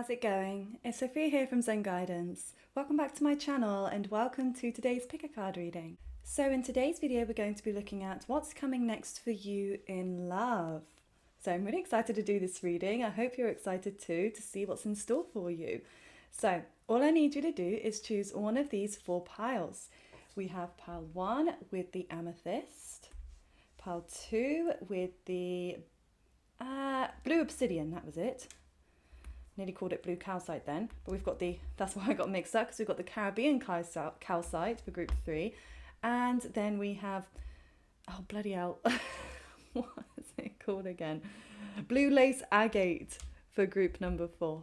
how's it going? It's Sophia here from Zen Guidance. Welcome back to my channel and welcome to today's pick a card reading. So in today's video we're going to be looking at what's coming next for you in love. So I'm really excited to do this reading. I hope you're excited too to see what's in store for you. So all I need you to do is choose one of these four piles. We have pile 1 with the amethyst, pile 2 with the blue obsidian, that was it. Nearly called it blue calcite then, but we've got that's why I got mixed up, because we've got the Caribbean calcite for group 3, and then we have, oh bloody hell, what is it called again? Blue lace agate for group number 4.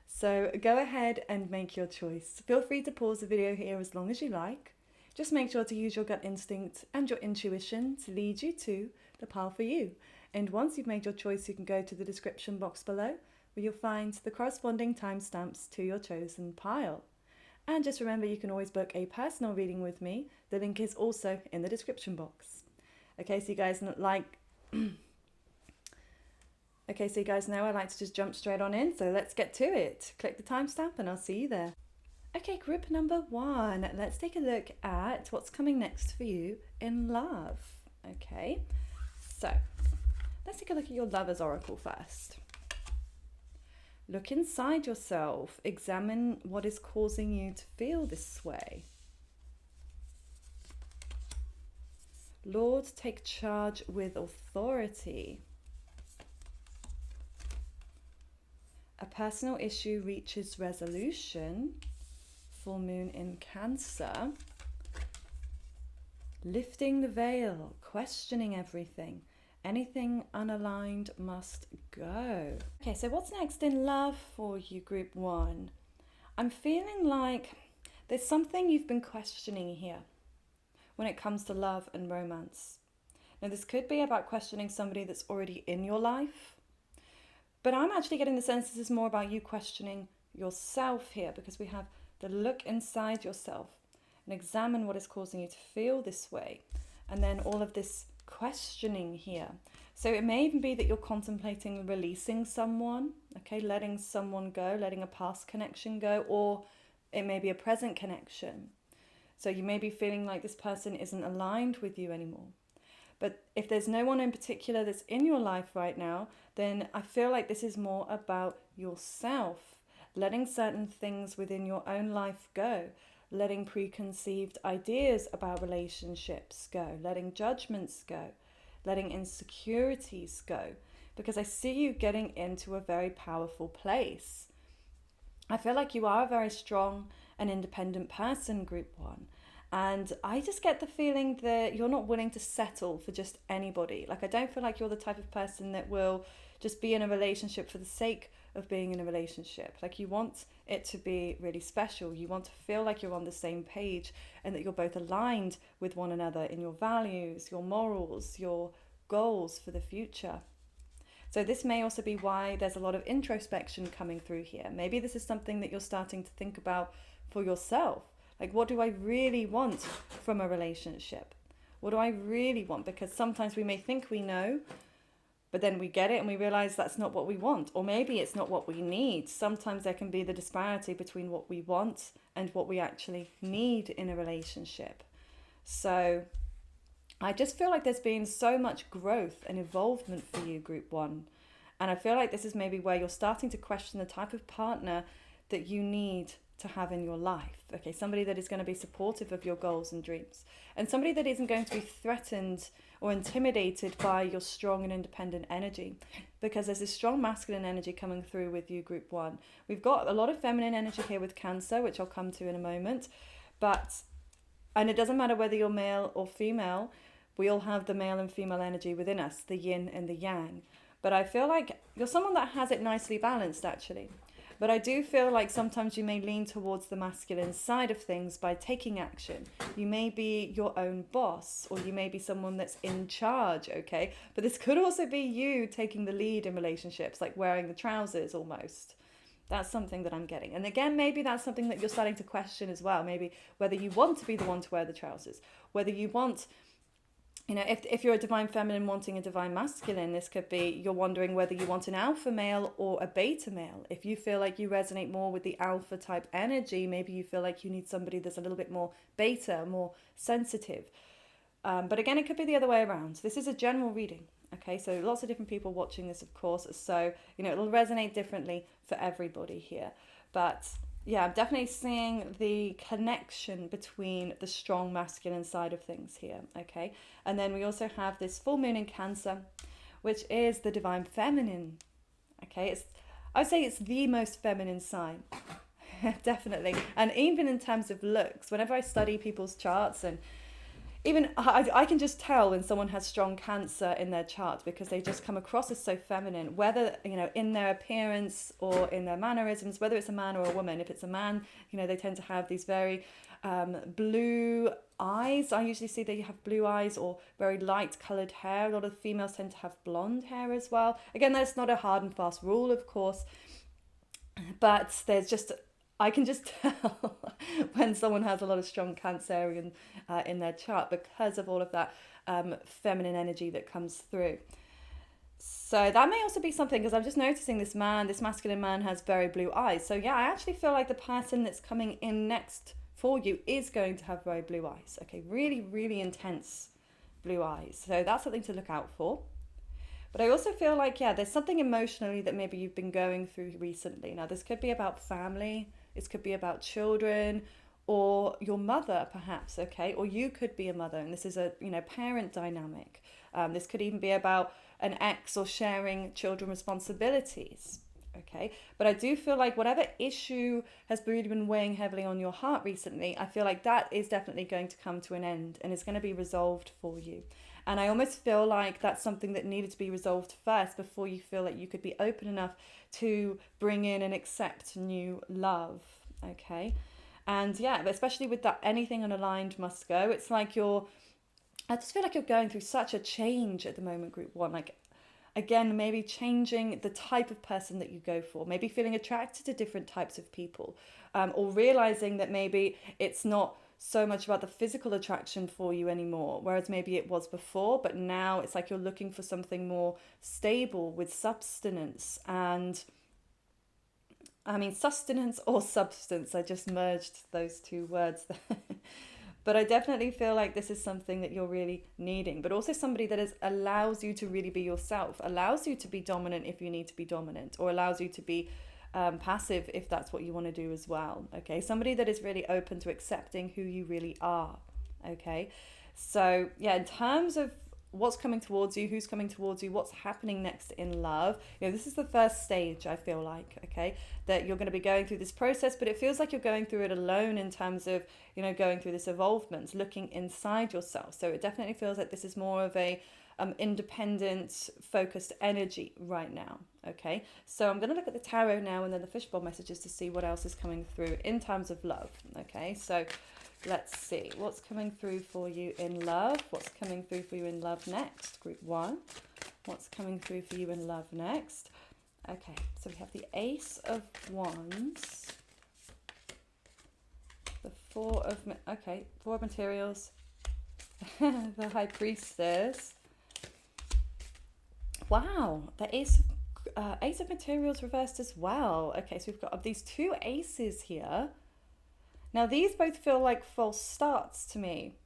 So go ahead and make your choice. Feel free to pause the video here as long as you like. Just make sure to use your gut instinct and your intuition to lead you to the pile for you. And once you've made your choice, you can go to the description box below, where you'll find the corresponding timestamps to your chosen pile. And just remember, you can always book a personal reading with me. The link is also in the description box. Okay, so you guys know I like to just jump straight on in, so let's get to it. Click the timestamp and I'll see you there. Okay, group number 1. Let's take a look at what's coming next for you in love. Okay, so let's take a look at your lover's oracle first. Look inside yourself. Examine what is causing you to feel this way. Lord, take charge with authority. A personal issue reaches resolution. Full moon in Cancer. Lifting the veil, questioning everything. Anything unaligned must go. Okay, so what's next in love for you, group 1? I'm feeling like there's something you've been questioning here when it comes to love and romance. Now, this could be about questioning somebody that's already in your life, but I'm actually getting the sense this is more about you questioning yourself here, because we have the look inside yourself and examine what is causing you to feel this way, and then all of this questioning here. So it may even be that you're contemplating releasing someone, okay, letting someone go, letting a past connection go, or it may be a present connection. So you may be feeling like this person isn't aligned with you anymore. But if there's no one in particular that's in your life right now, then I feel like this is more about yourself, letting certain things within your own life go, letting preconceived ideas about relationships go, letting judgments go, letting insecurities go, because I see you getting into a very powerful place. I feel like you are a very strong and independent person, group 1. And I just get the feeling that you're not willing to settle for just anybody. Like, I don't feel like you're the type of person that will just be in a relationship for the sake of being in a relationship. Like, you want it to be really special. You want to feel like you're on the same page and that you're both aligned with one another in your values, your morals, your goals for the future. So this may also be why there's a lot of introspection coming through here. Maybe this is something that you're starting to think about for yourself. Like, what do I really want from a relationship? What do I really want? Because sometimes we may think we know, but then we get it and we realize that's not what we want. Or maybe it's not what we need. Sometimes there can be the disparity between what we want and what we actually need in a relationship. So I just feel like there's been so much growth and involvement for you, group 1. And I feel like this is maybe where you're starting to question the type of partner that you need to have in your life. Okay, somebody that is going to be supportive of your goals and dreams, and somebody that isn't going to be threatened or intimidated by your strong and independent energy, because there's this strong masculine energy coming through with you, group 1. We've got a lot of feminine energy here with Cancer, which I'll come to in a moment, and it doesn't matter whether you're male or female, we all have the male and female energy within us, the yin and the yang. But I feel like you're someone that has it nicely balanced, actually. But I do feel like sometimes you may lean towards the masculine side of things by taking action. You may be your own boss, or you may be someone that's in charge, okay? But this could also be you taking the lead in relationships, like wearing the trousers almost. That's something that I'm getting. And again, maybe that's something that you're starting to question as well. Maybe whether you want to be the one to wear the trousers, whether you want You know, if you're a divine feminine wanting a divine masculine, this could be you're wondering whether you want an alpha male or a beta male. If you feel like you resonate more with the alpha type energy, maybe you feel like you need somebody that's a little bit more beta, more sensitive. But again, it could be the other way around. This is a general reading. Okay, so lots of different people watching this, of course. So, you know, it'll resonate differently for everybody here. But yeah, I'm definitely seeing the connection between the strong masculine side of things here. Okay, and then we also have this full moon in Cancer, which is the divine feminine. Okay, I would say it's the most feminine sign. Definitely. And even in terms of looks, whenever I study people's charts, and even I can just tell when someone has strong Cancer in their chart, because they just come across as so feminine, whether, you know, in their appearance or in their mannerisms, whether it's a man or a woman. If it's a man, you know, they tend to have these very blue eyes. I usually see they have blue eyes or very light coloured hair. A lot of females tend to have blonde hair as well. Again, that's not a hard and fast rule, of course, but there's just, I can just tell when someone has a lot of strong Cancerian in their chart, because of all of that feminine energy that comes through. So that may also be something, because I'm just noticing this masculine man has very blue eyes. So yeah, I actually feel like the person that's coming in next for you is going to have very blue eyes. Okay, really, really intense blue eyes. So that's something to look out for. But I also feel like, yeah, there's something emotionally that maybe you've been going through recently. Now, this could be about family. This could be about children, or your mother, perhaps, okay? Or you could be a mother, and this is a, you know, parent dynamic. This could even be about an ex or sharing children responsibilities, okay? But I do feel like whatever issue has really been weighing heavily on your heart recently, I feel like that is definitely going to come to an end, and it's going to be resolved for you. And I almost feel like that's something that needed to be resolved first before you feel like you could be open enough to bring in and accept new love, okay? And yeah, especially with that anything unaligned must go. It's like I just feel like you're going through such a change at the moment, group one. Like, again, maybe changing the type of person that you go for, maybe feeling attracted to different types of people, or realizing that maybe it's not so much about the physical attraction for you anymore, whereas maybe it was before, but now it's like you're looking for something more stable with substance. And I mean, sustenance or substance, I just merged those two words there. But I definitely feel like this is something that you're really needing, but also somebody that allows you to really be yourself, allows you to be dominant if you need to be dominant, or allows you to be passive if that's what you want to do as well. Okay, somebody that is really open to accepting who you really are. Okay, so yeah, in terms of what's coming towards you, who's coming towards you, what's happening next in love, you know, this is the first stage, I feel like, okay, that you're going to be going through this process, but it feels like you're going through it alone in terms of, you know, going through this evolvement, looking inside yourself. So it definitely feels like this is more of a independent, focused energy right now. Okay, so I'm going to look at the tarot now and then the fishbowl messages to see what else is coming through in terms of love. Okay, so let's see what's coming through for you in love. What's coming through for you in love next, group one? What's coming through for you in love next? Okay, so we have the Ace of Wands, the Four of Materials, the High Priestess. Wow, the Ace of Materials reversed as well. Okay, so we've got these two aces here. Now, these both feel like false starts to me,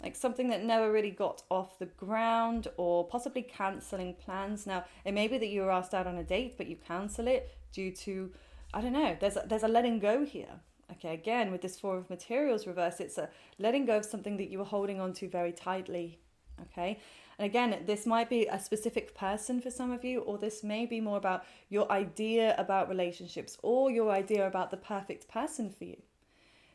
like something that never really got off the ground, or possibly cancelling plans. Now, it may be that you were asked out on a date, but you cancel it due to, I don't know, there's a letting go here. Okay, again, with this Four of Materials reverse, it's a letting go of something that you were holding on to very tightly. Okay, and again, this might be a specific person for some of you, or this may be more about your idea about relationships, or your idea about the perfect person for you.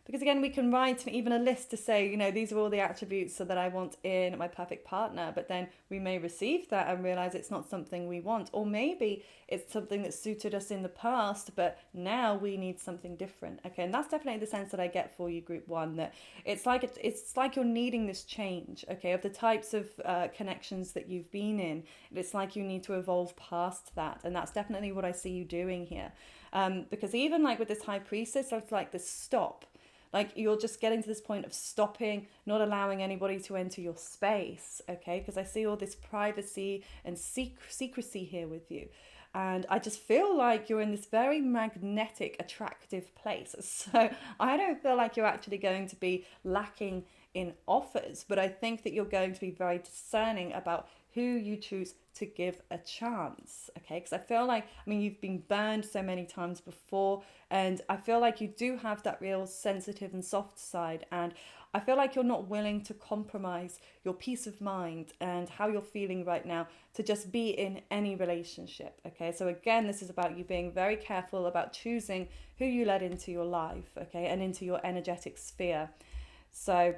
Because again, we can write even a list to say, you know, these are all the attributes so that I want in my perfect partner. But then we may receive that and realize it's not something we want. Or maybe it's something that suited us in the past, but now we need something different. Okay, and that's definitely the sense that I get for you, group one, that it's like you're needing this change, okay, of the types of connections that you've been in. It's like you need to evolve past that. And that's definitely what I see you doing here. Because even like with this High Priestess, it's like this stop. like you're just getting to this point of stopping, not allowing anybody to enter your space, okay? Because I see all this privacy and secrecy here with you. And I just feel like you're in this very magnetic, attractive place. So I don't feel like you're actually going to be lacking in offers, but I think that you're going to be very discerning about who you choose to give a chance, okay? Because I feel like, I mean, you've been burned so many times before, and I feel like you do have that real sensitive and soft side, and I feel like you're not willing to compromise your peace of mind and how you're feeling right now to just be in any relationship, okay? So again, this is about you being very careful about choosing who you let into your life, okay, and into your energetic sphere. So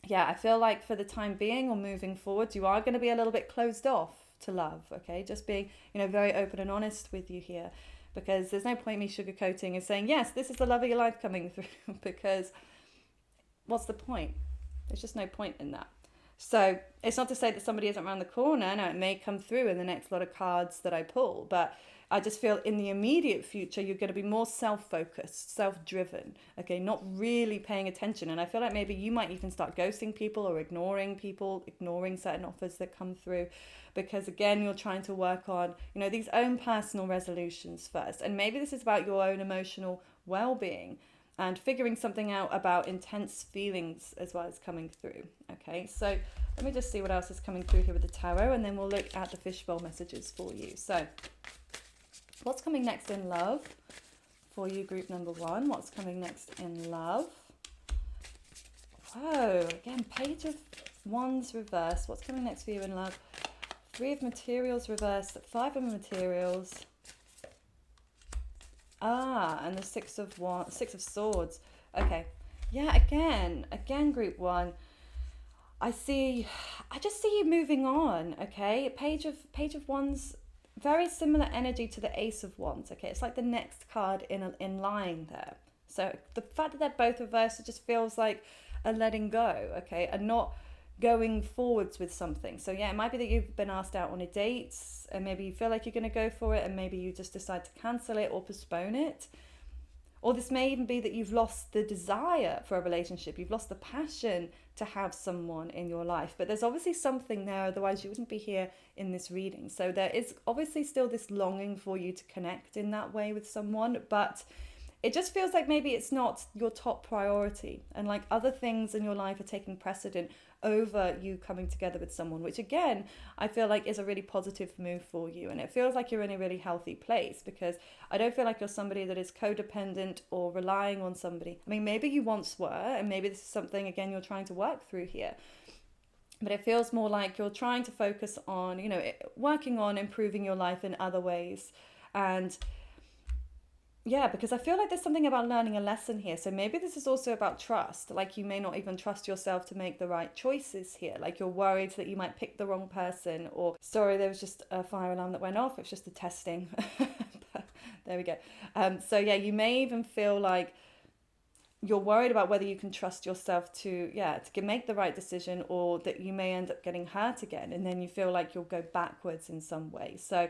yeah, I feel like for the time being or moving forward, you are going to be a little bit closed off to love, okay? Just being, very open and honest with you here, because there's no point me sugarcoating and saying, yes, this is the love of your life coming through, because what's the point? There's just no point in that. So it's not to say that somebody isn't around the corner. No, it may come through in the next lot of cards that I pull, but I just feel in the immediate future, you're going to be more self-focused, self-driven, okay, not really paying attention. And I feel like maybe you might even start ghosting people or ignoring people, ignoring certain offers that come through, because again, you're trying to work on, these own personal resolutions first. And maybe this is about your own emotional well-being and figuring something out about intense feelings as well as coming through, okay? So let me just see what else is coming through here with the tarot, and then we'll look at the fishbowl messages for you. So what's coming next in love for you, group number 1? What's coming next in love? Whoa, again, Page of Wands reversed. What's coming next for you in love? 3 of Materials reversed, 5 of Materials. And the Six of Swords. Okay. Yeah, again, group 1. I just see you moving on, okay? Page of Wands, very similar energy to the Ace of Wands, okay? It's like the next card in line there. So the fact that they're both reversed, it just feels like a letting go, okay? And not going forwards with something. So yeah, it might be that you've been asked out on a date and maybe you feel like you're going to go for it and maybe you just decide to cancel it or postpone it. Or this may even be that you've lost the desire for a relationship. You've lost the passion to have someone in your life. But there's obviously something there, otherwise you wouldn't be here in this reading. So there is obviously still this longing for you to connect in that way with someone, but it just feels like maybe it's not your top priority, and like other things in your life are taking precedent over you coming together with someone, which again, I feel like is a really positive move for you. And it feels like you're in a really healthy place, because I don't feel like you're somebody that is codependent or relying on somebody. I mean, maybe you once were, and maybe this is something, again, you're trying to work through here. But it feels more like you're trying to focus on, working on improving your life in other ways. And yeah, because I feel like there's something about learning a lesson here. So maybe this is also about trust. Like you may not even trust yourself to make the right choices here. Like you're worried that you might pick the wrong person, or sorry, there was just a fire alarm that went off. It's just the testing. There we go. So yeah, you may even feel like you're worried about whether you can trust yourself to make the right decision, or that you may end up getting hurt again. And then you feel like you'll go backwards in some way. So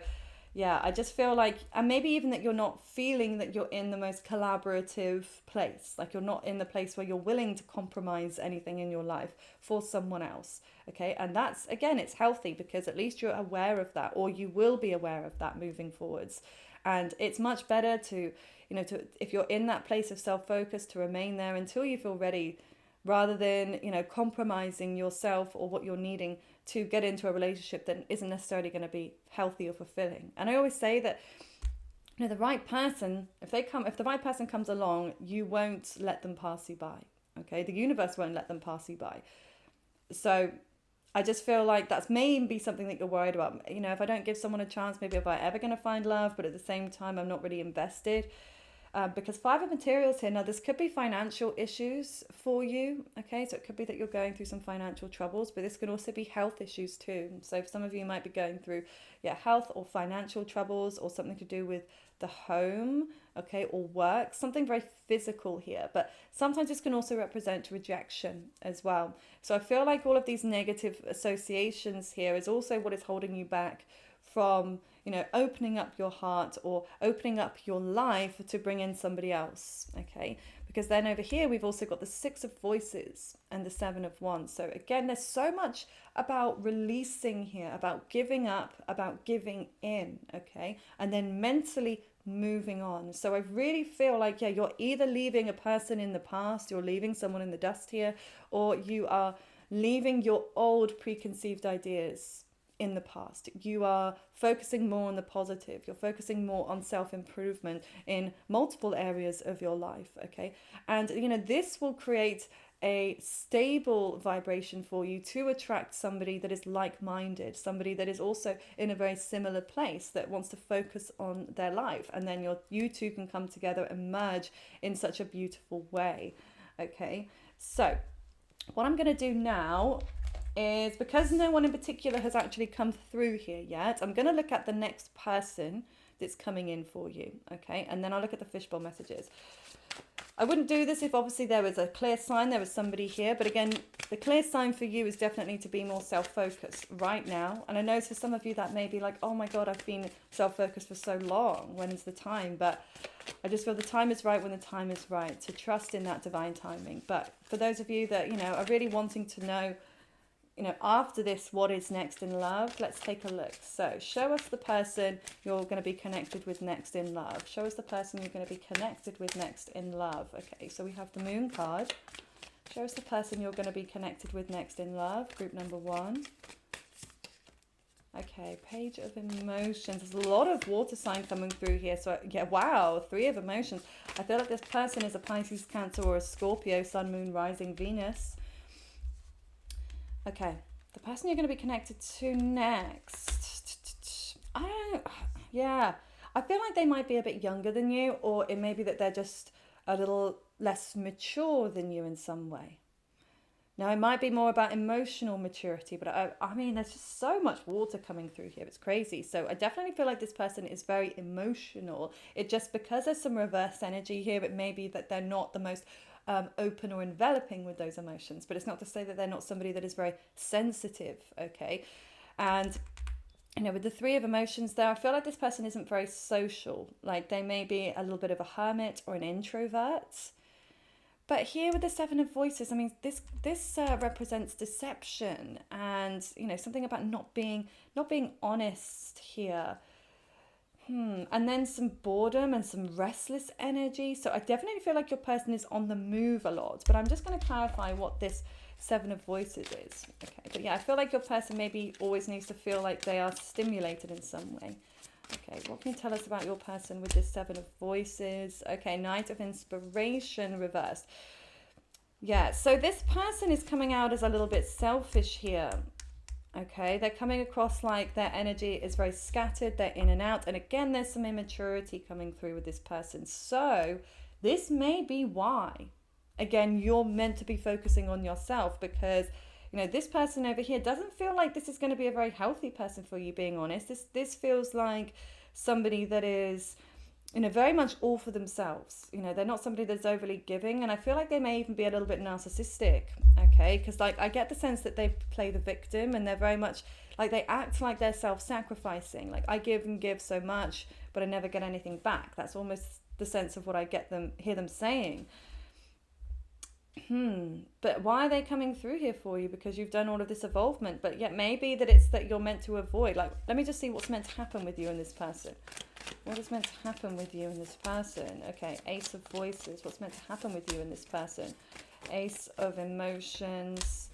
yeah, I just feel like, and maybe even that you're not feeling that you're in the most collaborative place. Like you're not in the place where you're willing to compromise anything in your life for someone else. Okay. And that's, again, it's healthy, because at least you're aware of that, or you will be aware of that moving forwards. And it's much better to if you're in that place of self-focus, to remain there until you feel ready, rather than, compromising yourself or what you're needing to get into a relationship that isn't necessarily going to be healthy or fulfilling. And I always say that, the right person, if the right person comes along, you won't let them pass you by. Okay. The universe won't let them pass you by. So I just feel like that's maybe something that you're worried about. If I don't give someone a chance, maybe am I ever going to find love? But at the same time, I'm not really invested. Because 5 of Materials here, now this could be financial issues for you, okay? So it could be that you're going through some financial troubles, but this could also be health issues too. So if some of you might be going through health or financial troubles, or something to do with the home, okay, or work, something very physical here. But sometimes this can also represent rejection as well. So I feel like all of these negative associations here is also what is holding you back from opening up your heart or opening up your life to bring in somebody else, okay? because then over here we've also got the Six of Voices and the Seven of Wands. So again, there's so much about releasing here, about giving up, about giving in, okay? And then mentally moving on. So I really feel like, yeah, you're either leaving a person in the past, you're leaving someone in the dust here, or you are leaving your old preconceived ideas in the past. You are focusing more on the positive. You're focusing more on self-improvement in multiple areas of your life, okay? And, this will create a stable vibration for you to attract somebody that is like-minded, somebody that is also in a very similar place, that wants to focus on their life. And then you two can come together and merge in such a beautiful way, okay? So what I'm going to do now is, because no one in particular has actually come through here yet, I'm going to look at the next person that's coming in for you, okay? And then I'll look at the fishbowl messages. I wouldn't do this if obviously there was a clear sign, there was somebody here. But again, the clear sign for you is definitely to be more self-focused right now. And I know for some of you that may be like, oh my God, I've been self-focused for so long. When is the time? But I just feel the time is right when the time is right, to trust in that divine timing. But for those of you that, are really wanting to know, after this, what is next in love? Let's take a look. So show us the person you're going to be connected with next in love. Show us the person you're going to be connected with next in love. Okay, so we have the Moon card. Show us the person you're going to be connected with next in love. Group number 1. Okay, Page of Emotions. There's a lot of water sign coming through here. So yeah, wow, 3 of Emotions. I feel like this person is a Pisces, Cancer, or a Scorpio, Sun, Moon, Rising, Venus. Okay, the person you're going to be connected to next. I feel like they might be a bit younger than you, or it may be that they're just a little less mature than you in some way. Now, it might be more about emotional maturity, but I mean, there's just so much water coming through here. It's crazy. So I definitely feel like this person is very emotional. It just, because there's some reverse energy here, it may be that they're not the most open or enveloping with those emotions, but it's not to say that they're not somebody that is very sensitive, okay? And with the 3 of Emotions there, I feel like this person isn't very social. Like, they may be a little bit of a hermit or an introvert. But here with the 7 of Voices, I mean, this represents deception and, something about not being honest here. And then some boredom and some restless energy. So I definitely feel like your person is on the move a lot. But I'm just going to clarify what this 7 of Voices is. Okay, but yeah, I feel like your person maybe always needs to feel like they are stimulated in some way. Okay, what can you tell us about your person with this 7 of Voices? Okay, Knight of Inspiration reversed. Yeah, so this person is coming out as a little bit selfish here. Okay, they're coming across like their energy is very scattered, they're in and out. And again, there's some immaturity coming through with this person. So this may be why, again, you're meant to be focusing on yourself, because, this person over here doesn't feel like this is going to be a very healthy person for you, being honest. This feels like somebody that is, very much all for themselves. They're not somebody that's overly giving, and I feel like they may even be a little bit narcissistic, okay? Because, I get the sense that they play the victim, and they're very much, they act like they're self-sacrificing. Like, I give and give so much, but I never get anything back. That's almost the sense of what I hear them saying. But why are they coming through here for you? Because you've done all of this evolvement, but yet maybe that it's that you're meant to avoid. Let me just see what's meant to happen with you and this person. What is meant to happen with you and this person? Okay, Ace of Voices. What's meant to happen with you and this person? Ace of Emotions,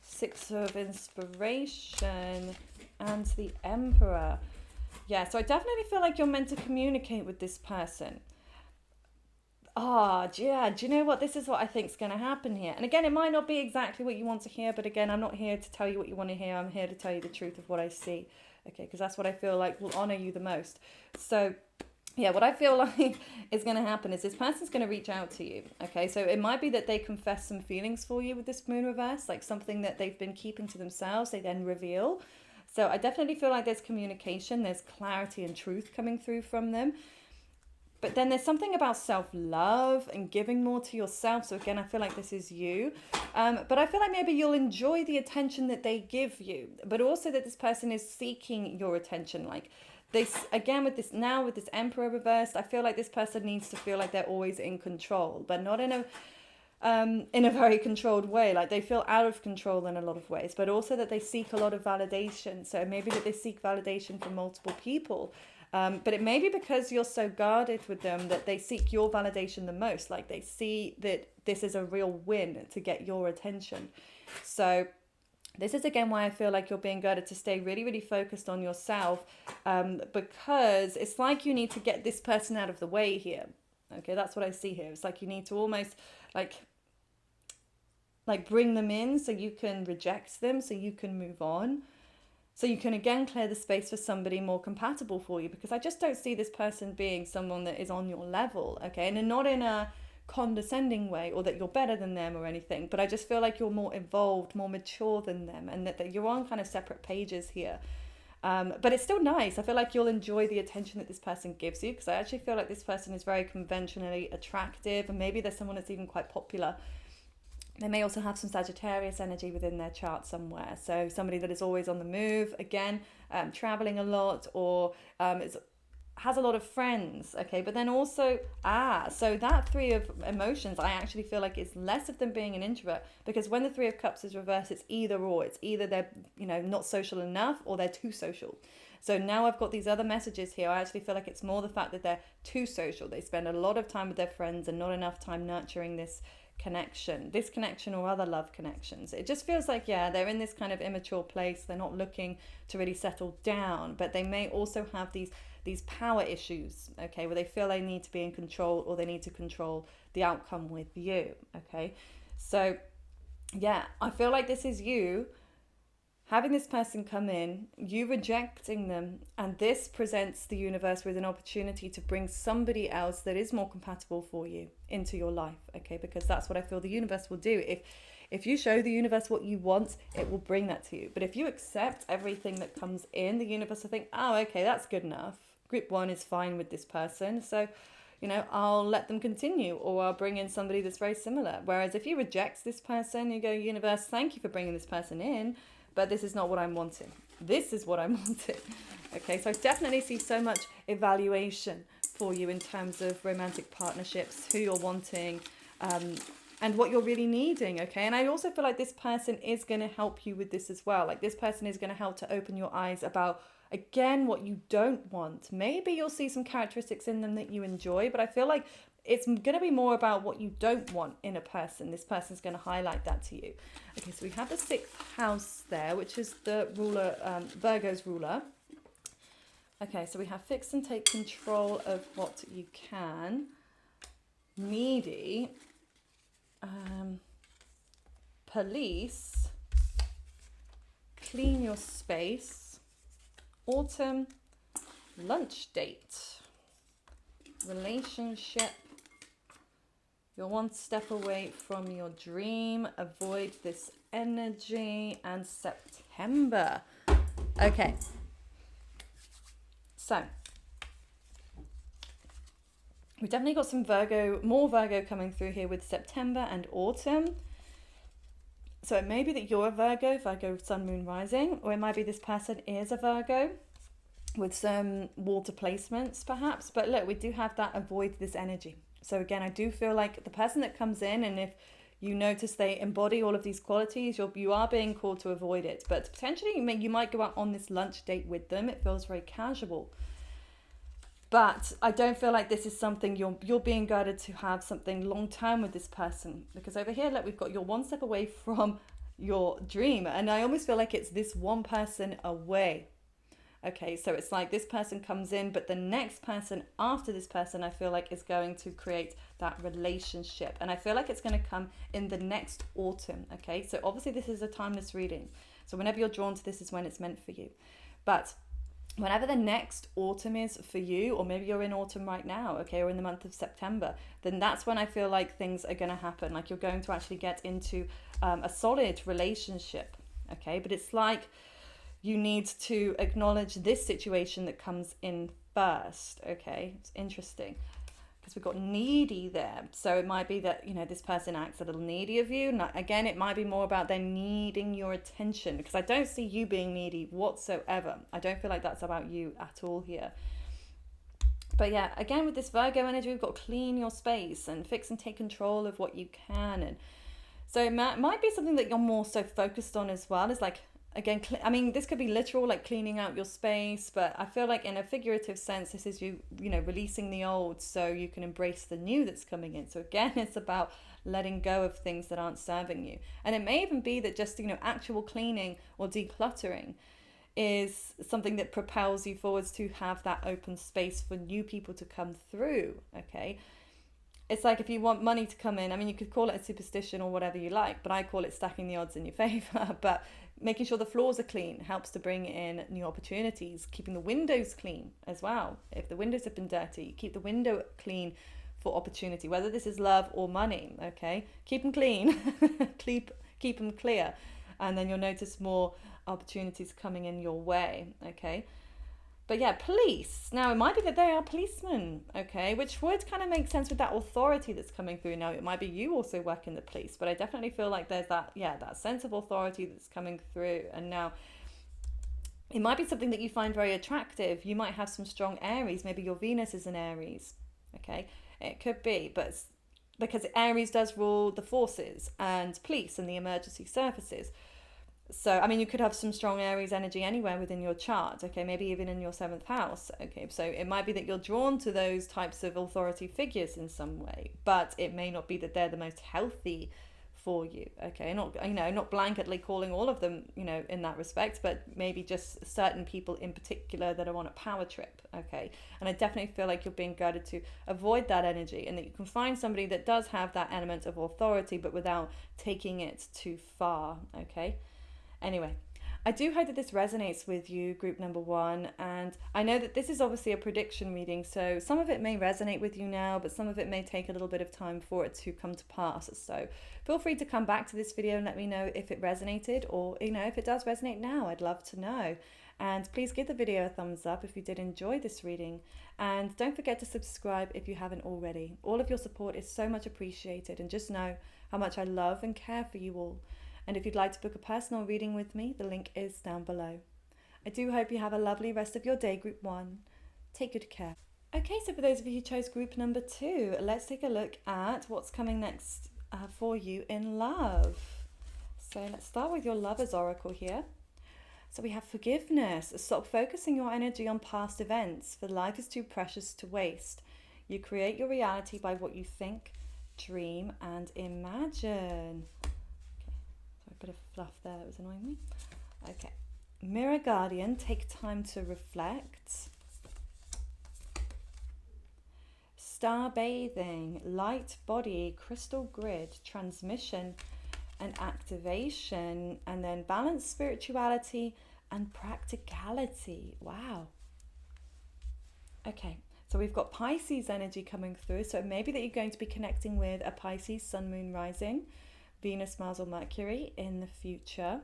6 of Inspiration, and the Emperor. Yeah, so I definitely feel like you're meant to communicate with this person. Yeah, do you know what? This is what I think is going to happen here. And again, it might not be exactly what you want to hear, but again, I'm not here to tell you what you want to hear. I'm here to tell you the truth of what I see. Okay, because that's what I feel like will honor you the most. So, yeah, what I feel like is going to happen is this person's going to reach out to you. Okay, so it might be that they confess some feelings for you with this moon reverse, like something that they've been keeping to themselves, they then reveal. So I definitely feel like there's communication, there's clarity and truth coming through from them. But then there's something about self-love and giving more to yourself. So again, I feel like this is you. But I feel like maybe you'll enjoy the attention that they give you, but also that this person is seeking your attention. Like again, with this Emperor reversed, I feel like this person needs to feel like they're always in control, but not in a very controlled way. Like they feel out of control in a lot of ways, but also that they seek a lot of validation. So maybe that they seek validation from multiple people. But it may be because you're so guarded with them that they seek your validation the most. Like they see that this is a real win to get your attention. So this is again why I feel like you're being guided to stay really, really focused on yourself, because it's like you need to get this person out of the way here. Okay, that's what I see here. It's like you need to almost like bring them in so you can reject them, so you can move on. So you can again clear the space for somebody more compatible for you, because I just don't see this person being someone that is on your level, okay? And not in a condescending way or that you're better than them or anything, but I just feel like you're more evolved, more mature than them, and that you're on kind of separate pages here. But it's still nice. I feel like you'll enjoy the attention that this person gives you, because I actually feel like this person is very conventionally attractive, and maybe there's someone that's even quite popular. They may also have some Sagittarius energy within their chart somewhere. So somebody that is always on the move, again, traveling a lot, or has a lot of friends, okay? But then also, so that Three of Emotions, I actually feel like it's less of them being an introvert, because when the Three of Cups is reversed, it's either or. It's either they're, not social enough, or they're too social. So now I've got these other messages here. I actually feel like it's more the fact that they're too social. They spend a lot of time with their friends and not enough time nurturing this connection or other love connections. It just feels like, they're in this kind of immature place. They're not looking to really settle down, but they may also have these power issues, okay, where they feel they need to be in control, or they need to control the outcome with you, okay? So I feel like this is you having this person come in, you rejecting them, and this presents the universe with an opportunity to bring somebody else that is more compatible for you into your life, okay? Because that's what I feel the universe will do. If you show the universe what you want, it will bring that to you. But if you accept everything that comes in, the universe will think, oh, okay, that's good enough. Group 1 is fine with this person, so I'll let them continue, or I'll bring in somebody that's very similar. Whereas if you reject this person, you go, universe, thank you for bringing this person in, but this is not what I'm wanting. This is what I'm wanting. Okay, so I definitely see so much evaluation for you in terms of romantic partnerships, who you're wanting, and what you're really needing, okay? And I also feel like this person is going to help you with this as well. Like this person is going to help to open your eyes about, again, what you don't want. Maybe you'll see some characteristics in them that you enjoy, but I feel like it's going to be more about what you don't want in a person. This person's going to highlight that to you. Okay, so we have the 6th house there, which is the ruler, Virgo's ruler. Okay, so we have fix and take control of what you can. Needy. Police. Clean your space. Autumn. Lunch date. Relationship. You're one step away from your dream. Avoid this energy. And September. Okay. So, we've definitely got some more Virgo coming through here with September and autumn. So it may be that you're a Virgo sun, moon, rising, or it might be this person is a Virgo with some water placements perhaps. But look, we do have that avoid this energy. So again, I do feel like the person that comes in, and if you notice they embody all of these qualities, you are being called to avoid it. But potentially you might go out on this lunch date with them. It feels very casual. But I don't feel like this is something you're being guided to have something long term with this person. Because over here, look, we've got you're one step away from your dream. And I almost feel like it's this one person away. Okay, so it's like this person comes in, but the next person after this person, I feel like is going to create that relationship. And I feel like it's going to come in the next autumn. Okay, so obviously this is a timeless reading. So whenever you're drawn to this is when it's meant for you. But whenever the next autumn is for you, or maybe you're in autumn right now, okay, or in the month of September, then that's when I feel like things are going to happen. Like you're going to actually get into a solid relationship. Okay, but it's like you need to acknowledge this situation that comes in first. Okay, it's interesting. because we've got needy there. So it might be that, you know, this person acts a little needy of you. And again, it might be more about them needing your attention, because I don't see you being needy whatsoever. I don't feel like that's about you at all here. But yeah, again, with this Virgo energy, we've got to clean your space and fix and take control of what you can. And so it might be something that you're more so focused on as well. Is like, again, I mean, this could be literal, like cleaning out your space, but I feel like in a figurative sense, this is you know, releasing the old so you can embrace the new that's coming in. So again, it's about letting go of things that aren't serving you. And it may even be that just, you know, actual cleaning or decluttering is something that propels you forwards to have that open space for new people to come through, okay? It's like if you want money to come in, I mean, you could call it a superstition or whatever you like, but I call it stacking the odds in your favor. But making sure the floors are clean helps to bring in new opportunities. Keeping the windows clean as well. If the windows have been dirty, keep the window clean for opportunity, whether this is love or money, okay? Keep them clean, keep them clear, and then you'll notice more opportunities coming in your way, okay? But yeah, police. Now, it might be that they are policemen, okay? Which would kind of make sense with that authority that's coming through. Now, it might be you also work in the police, but I definitely feel like there's that, that sense of authority that's coming through. And now, it might be something that you find very attractive. You might have some strong Aries. Maybe your Venus is in Aries, okay? It could be, but because Aries does rule the forces and police and the emergency services. So, I mean, you could have some strong Aries energy anywhere within your chart, okay, maybe even in your 7th house, okay, so it might be that you're drawn to those types of authority figures in some way, but it may not be that they're the most healthy for you, okay, not, you know, not blanketly calling all of them, you know, in that respect, but maybe just certain people in particular that are on a power trip, okay, and I definitely feel like you're being guided to avoid that energy, and that you can find somebody that does have that element of authority, but without taking it too far, okay. Anyway, I do hope that this resonates with you, group number 1, and I know that this is obviously a prediction reading, so some of it may resonate with you now, but some of it may take a little bit of time for it to come to pass. So feel free to come back to this video and let me know if it resonated, or, you know, if it does resonate now, I'd love to know. And please give the video a thumbs up if you did enjoy this reading, and don't forget to subscribe if you haven't already. All of your support is so much appreciated, and just know how much I love and care for you all. And if you'd like to book a personal reading with me, the link is down below. I do hope you have a lovely rest of your day, group 1. Take good care. Okay, so for those of you who chose group number 2, let's take a look at what's coming next for you in love. So let's start with your lover's oracle here. So we have forgiveness. Stop focusing your energy on past events, for life is too precious to waste. You create your reality by what you think, dream, and imagine. A bit of fluff there that was annoying me. Okay. Mirror Guardian, take time to reflect. Star Bathing, light body, crystal grid, transmission and activation, and then balanced spirituality and practicality. Wow. Okay. So we've got Pisces energy coming through. So it may be that you're going to be connecting with a Pisces sun, moon, rising, Venus, Mars or Mercury in the future.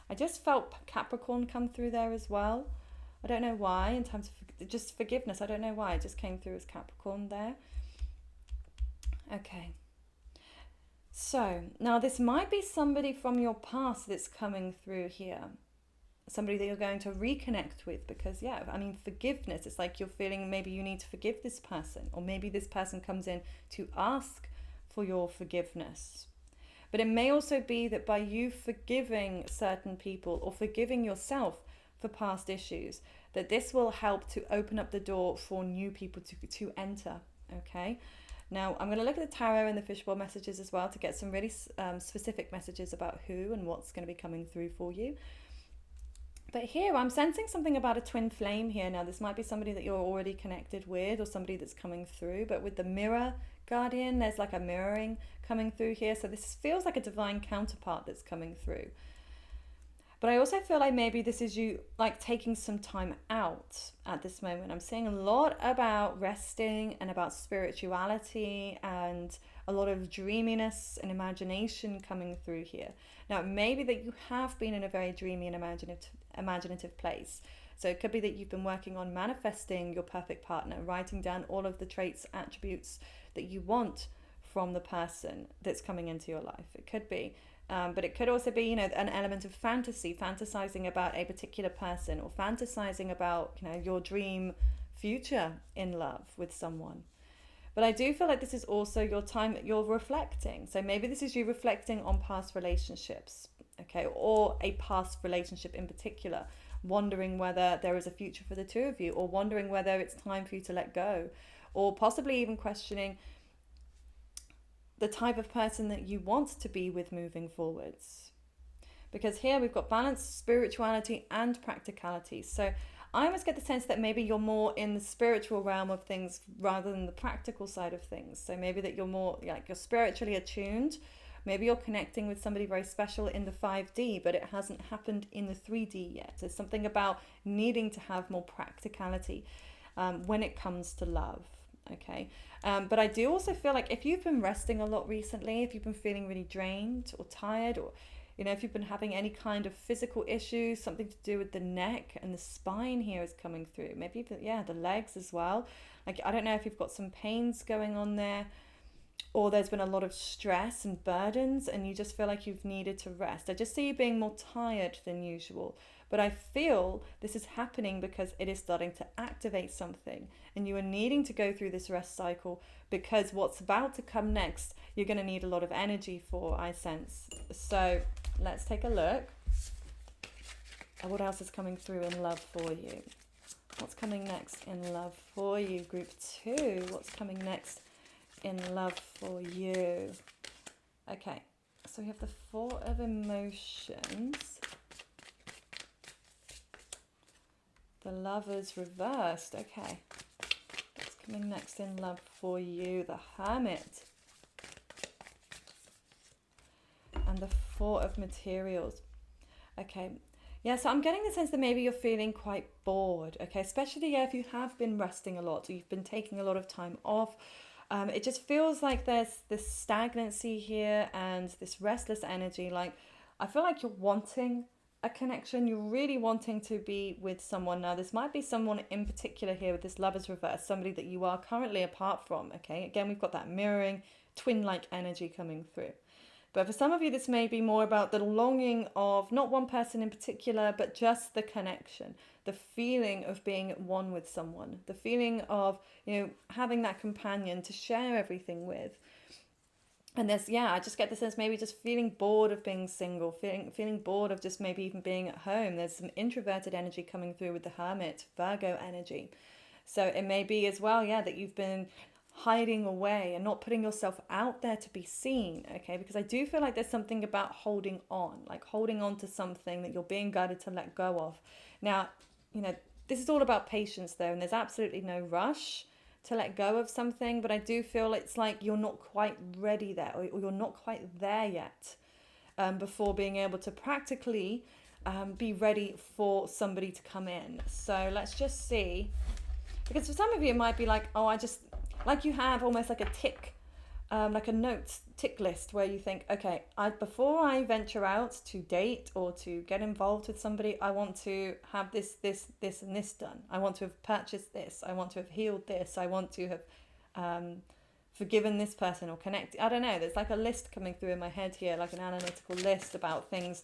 I just felt Capricorn come through there as well. I don't know why, in terms of just forgiveness. I don't know why, it just came through as Capricorn there. Okay. So, now this might be somebody from your past that's coming through here. Somebody that you're going to reconnect with, because, yeah, I mean, forgiveness. It's like you're feeling maybe you need to forgive this person, or maybe this person comes in to ask for your forgiveness. But it may also be that by you forgiving certain people or forgiving yourself for past issues, that this will help to open up the door for new people to enter, okay? Now, I'm going to look at the tarot and the fishbowl messages as well to get some really specific messages about who and what's going to be coming through for you. But here, I'm sensing something about a twin flame here. Now, this might be somebody that you're already connected with or somebody that's coming through. But with the Mirror Guardian, there's like a mirroring coming through here. So this feels like a divine counterpart that's coming through. But I also feel like maybe this is you like taking some time out at this moment. I'm seeing a lot about resting and about spirituality and a lot of dreaminess and imagination coming through here. Now, maybe that you have been in a very dreamy and imaginative place. So it could be that you've been working on manifesting your perfect partner, writing down all of the traits, attributes that you want from the person that's coming into your life. It could be. But it could also be, an element of fantasy, fantasizing about a particular person, or fantasizing about, your dream future in love with someone. But I do feel like this is also your time that you're reflecting. So maybe this is you reflecting on past relationships, okay, or a past relationship in particular, wondering whether there is a future for the two of you, or wondering whether it's time for you to let go, or possibly even questioning the type of person that you want to be with moving forwards. Because here we've got balance, spirituality, and practicality. So I almost get the sense that maybe you're more in the spiritual realm of things rather than the practical side of things. So maybe that you're more like you're spiritually attuned. Maybe you're connecting with somebody very special in the 5D, but it hasn't happened in the 3D yet. There's something about needing to have more practicality when it comes to love. Okay. But I do also feel like if you've been resting a lot recently, if you've been feeling really drained or tired, or if you've been having any kind of physical issues, something to do with the neck and the spine here is coming through. Maybe, the legs as well. Like, I don't know if you've got some pains going on there, or there's been a lot of stress and burdens and you just feel like you've needed to rest. I just see you being more tired than usual. But I feel this is happening because it is starting to activate something and you are needing to go through this rest cycle, because what's about to come next, you're going to need a lot of energy for, I sense. So let's take a look at what else is coming through in love for you. What's coming next in love for you, group 2? What's coming next in love for you? Okay, so we have the 4 of emotions. The Lovers reversed. Okay. What's coming next in love for you? The Hermit. And the 4 of Materials. Okay. Yeah, so I'm getting the sense that maybe you're feeling quite bored. Okay, especially if you have been resting a lot, or you've been taking a lot of time off. It just feels like there's this stagnancy here and this restless energy. Like, I feel like you're wanting a connection. You're really wanting to be with someone. Now, this might be someone in particular here with this Lovers reverse, somebody that you are currently apart from. Okay, again, we've got that mirroring, twin-like energy coming through. But for some of you, this may be more about the longing of not one person in particular, but just the connection, the feeling of being at one with someone, the feeling of, having that companion to share everything with. And I just get the sense maybe just feeling bored of being single, feeling bored of just maybe even being at home. There's some introverted energy coming through with the Hermit, Virgo energy. So it may be as well, that you've been hiding away and not putting yourself out there to be seen, okay? Because I do feel like there's something about holding on to something that you're being guided to let go of. Now, this is all about patience though, and there's absolutely no rush to let go of something, but I do feel it's like you're not quite ready there, or you're not quite there yet before being able to practically be ready for somebody to come in. So let's just see, because for some of you it might be like, like you have almost like a tick, like a notes tick list where you think, okay, before I venture out to date or to get involved with somebody, I want to have this, and this done. I want to have purchased this. I want to have healed this. I want to have forgiven this person or connected. I don't know. There's like a list coming through in my head here, like an analytical list about things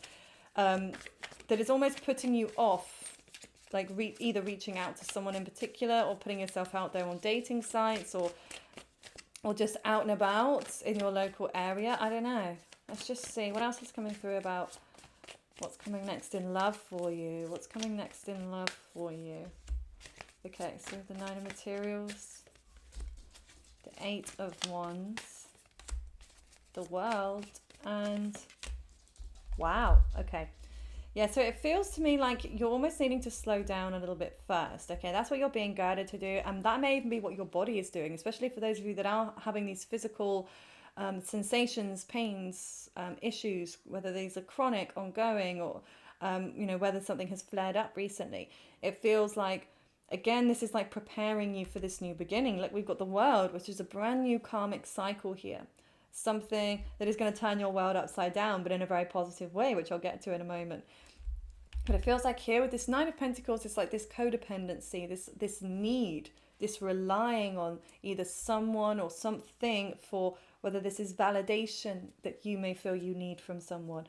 that is almost putting you off, like either reaching out to someone in particular or putting yourself out there on dating sites or just out and about in your local area. I don't know. Let's just see what else is coming through about what's coming next in love for you. What's coming next in love for you? Okay, so the 9 of Materials, the 8 of Wands, the World, and wow, okay. Yeah, so it feels to me like you're almost needing to slow down a little bit first. Okay, that's what you're being guided to do. And that may even be what your body is doing, especially for those of you that are having these physical sensations, pains, issues, whether these are chronic, ongoing, or, whether something has flared up recently. It feels like, again, this is like preparing you for this new beginning. Like we've got the World, which is a brand new karmic cycle here. Something that is going to turn your world upside down, but in a very positive way, which I'll get to in a moment. But it feels like here with this Nine of Pentacles, it's like this codependency, this need, this relying on either someone or something for whether this is validation that you may feel you need from someone.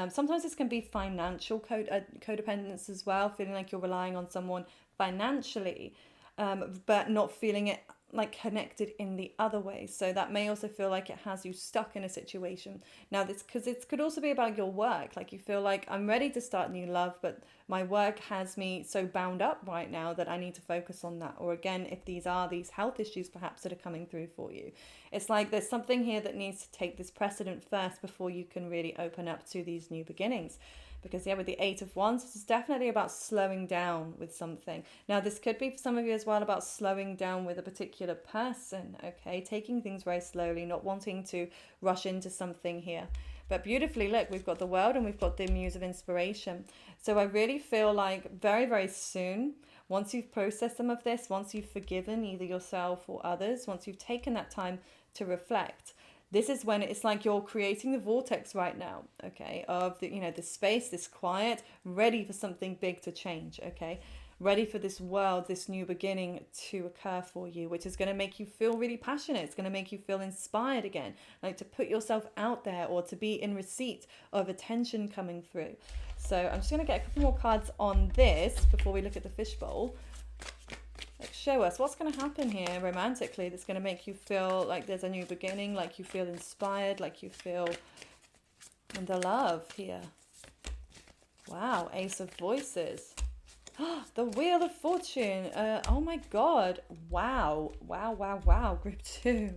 Sometimes this can be financial codependence as well, feeling like you're relying on someone financially, but not feeling it like connected in the other way. So that may also feel like it has you stuck in a situation. Now this, because it could also be about your work, like you feel like I'm ready to start new love, but my work has me so bound up right now that I need to focus on that. Or again, if these are these health issues perhaps that are coming through for you, it's like there's something here that needs to take this precedent first before you can really open up to these new beginnings. Because yeah, with the Eight of Wands, this is definitely about slowing down with something. Now, this could be for some of you as well about slowing down with a particular person, okay? Taking things very slowly, not wanting to rush into something here. But beautifully, look, we've got the World and we've got the Muse of Inspiration. So I really feel like very, very soon, once you've processed some of this, once you've forgiven either yourself or others, once you've taken that time to reflect, this is when it's like you're creating the vortex right now, okay, of the, this space, this quiet, ready for something big to change, okay, ready for this world, this new beginning to occur for you, which is going to make you feel really passionate. It's going to make you feel inspired again, like to put yourself out there or to be in receipt of attention coming through. So I'm just going to get a couple more cards on this before we look at the fishbowl. Like, show us what's going to happen here romantically that's going to make you feel like there's a new beginning, like you feel inspired, like you feel the love here. Wow, Ace of Voices. The Wheel of Fortune. Oh my God. Wow. Wow, wow, wow. Group 2.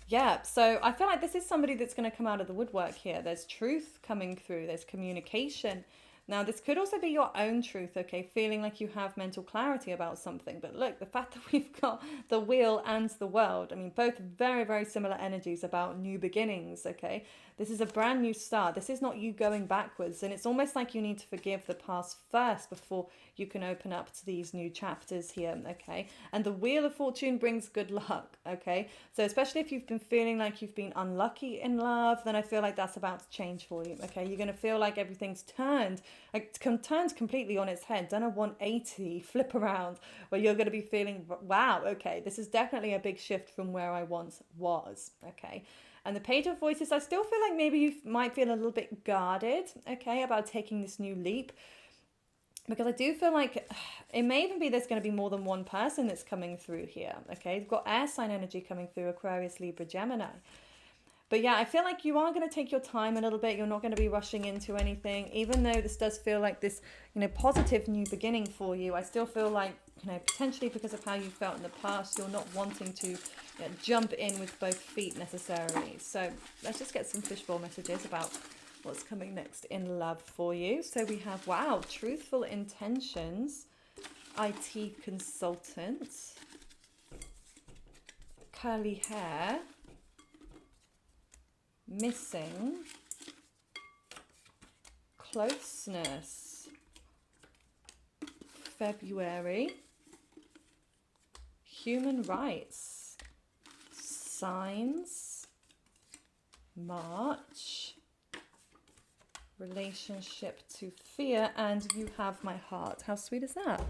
Yeah, so I feel like this is somebody that's going to come out of the woodwork here. There's truth coming through. There's communication. Now, this could also be your own truth, okay? Feeling like you have mental clarity about something. But look, the fact that we've got the Wheel and the World, I mean, both very, very similar energies about new beginnings, okay? This is a brand new start. This is not you going backwards. And it's almost like you need to forgive the past first before you can open up to these new chapters here, okay? And the Wheel of Fortune brings good luck, okay? So especially if you've been feeling like you've been unlucky in love, then I feel like that's about to change for you, okay? You're going to feel like everything's turned completely on its head, done a 180 flip around, where you're going to be feeling, wow, okay, this is definitely a big shift from where I once was, okay? And the Page of Voices, I still feel like maybe you might feel a little bit guarded, okay, about taking this new leap. Because I do feel like it may even be there's going to be more than one person that's coming through here, okay? You've got air sign energy coming through, Aquarius, Libra, Gemini. But yeah, I feel like you are going to take your time a little bit. You're not going to be rushing into anything. Even though this does feel like this, positive new beginning for you, I still feel like, potentially because of how you felt in the past, you're not wanting to jump in with both feet necessarily. So let's just get some fishbowl messages about what's coming next in love for you. So we have, wow, truthful intentions, IT consultant, curly hair, missing, closeness, February, human rights, signs, March, relationship to fear, and you have my heart. How sweet is that?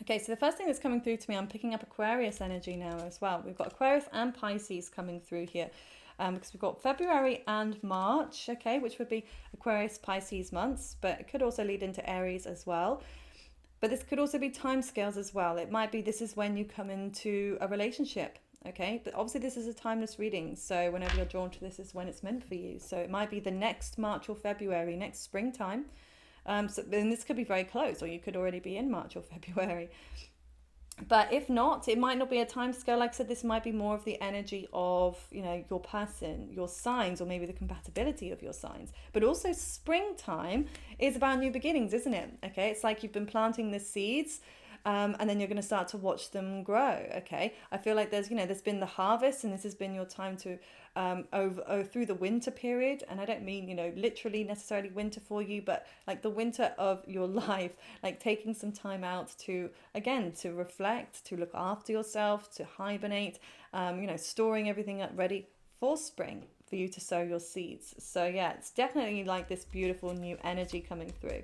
Okay, so the first thing that's coming through to me, I'm picking up Aquarius energy now as well. We've got Aquarius and Pisces coming through here. Because we've got February and March, okay, which would be Aquarius, Pisces months, but it could also lead into Aries as well. But this could also be timescales as well. It might be this is when you come into a relationship, okay? But obviously this is a timeless reading, so whenever you're drawn to this is when it's meant for you. So it might be the next March or February, next springtime. So then this could be very close, or you could already be in March or February. But if not, it might not be a time scale. Like I said, this might be more of the energy of, your person, your signs, or maybe the compatibility of your signs. But also springtime is about new beginnings, isn't it? Okay, it's like you've been planting the seeds, and then you're going to start to watch them grow, okay? I feel like there's been the harvest, and this has been your time to through the winter period. And I don't mean, literally necessarily winter for you, but like the winter of your life, like taking some time out to, again, to reflect, to look after yourself, to hibernate, storing everything up ready for spring, for you to sow your seeds. So yeah, it's definitely like this beautiful new energy coming through.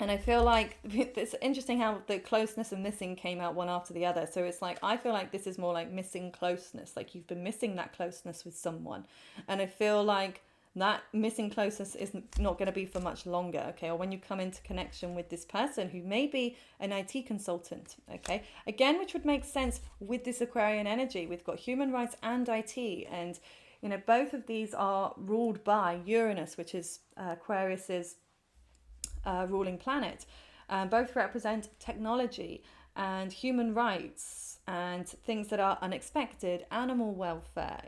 And I feel like it's interesting how the closeness and missing came out one after the other. So it's like, I feel like this is more like missing closeness. Like you've been missing that closeness with someone. And I feel like that missing closeness is not going to be for much longer, okay? Or when you come into connection with this person who may be an IT consultant, okay? Again, which would make sense with this Aquarian energy. We've got human rights and IT. And, you know, both of these are ruled by Uranus, which is Aquarius's ruling planet. Both represent technology and human rights and things that are unexpected, animal welfare,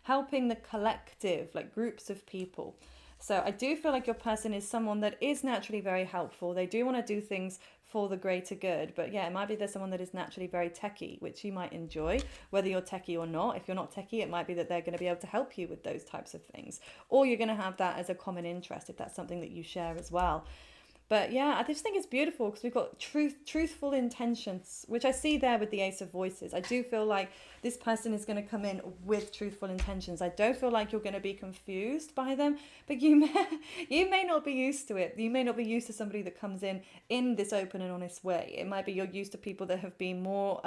helping the collective, like groups of people. So I do feel like your person is someone that is naturally very helpful. They do want to do things for the greater good. But yeah, it might be there's someone that is naturally very techie, which you might enjoy, whether you're techie or not. If you're not techie, it might be that they're going to be able to help you with those types of things. Or you're going to have that as a common interest if that's something that you share as well. But yeah, I just think it's beautiful because we've got truthful intentions, which I see there with the Ace of Voices. I do feel like this person is going to come in with truthful intentions. I don't feel like you're going to be confused by them, but you may not be used to it. You may not be used to somebody that comes in this open and honest way. It might be you're used to people that have been more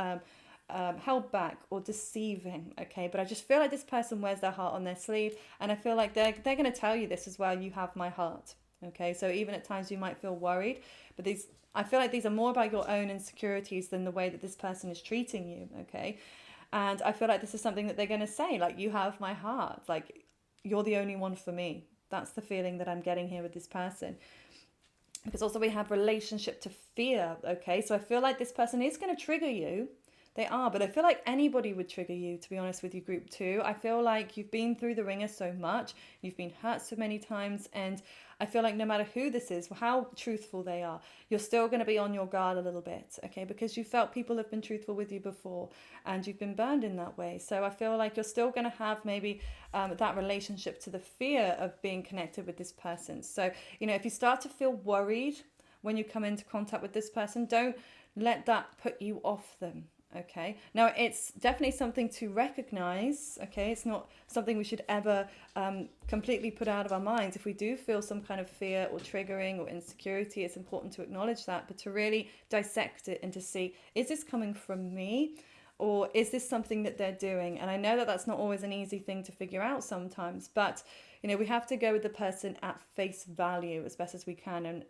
held back or deceiving, okay? But I just feel like this person wears their heart on their sleeve, and I feel like they're going to tell you this as well. You have my heart. Okay, so even at times you might feel worried, but I feel like these are more about your own insecurities than the way that this person is treating you, okay? And I feel like this is something that they're going to say, like, you have my heart, like, you're the only one for me. That's the feeling that I'm getting here with this person. Because also we have relationship to fear, okay? So I feel like this person is going to trigger you. They are, but I feel like anybody would trigger you, to be honest with you, group 2. I feel like you've been through the ringer so much, you've been hurt so many times, and I feel like no matter who this is, how truthful they are, you're still going to be on your guard a little bit, okay? Because you felt people have been truthful with you before, and you've been burned in that way. So I feel like you're still going to have maybe that relationship to the fear of being connected with this person. So, you know, if you start to feel worried when you come into contact with this person, don't let that put you off them. Okay, now it's definitely something to recognize. Okay, it's not something we should ever completely put out of our minds. If we do feel some kind of fear or triggering or insecurity, it's important to acknowledge that, but to really dissect it and to see, is this coming from me, or is this something that they're doing? And I know that that's not always an easy thing to figure out sometimes, but you know, we have to go with the person at face value as best as we can. And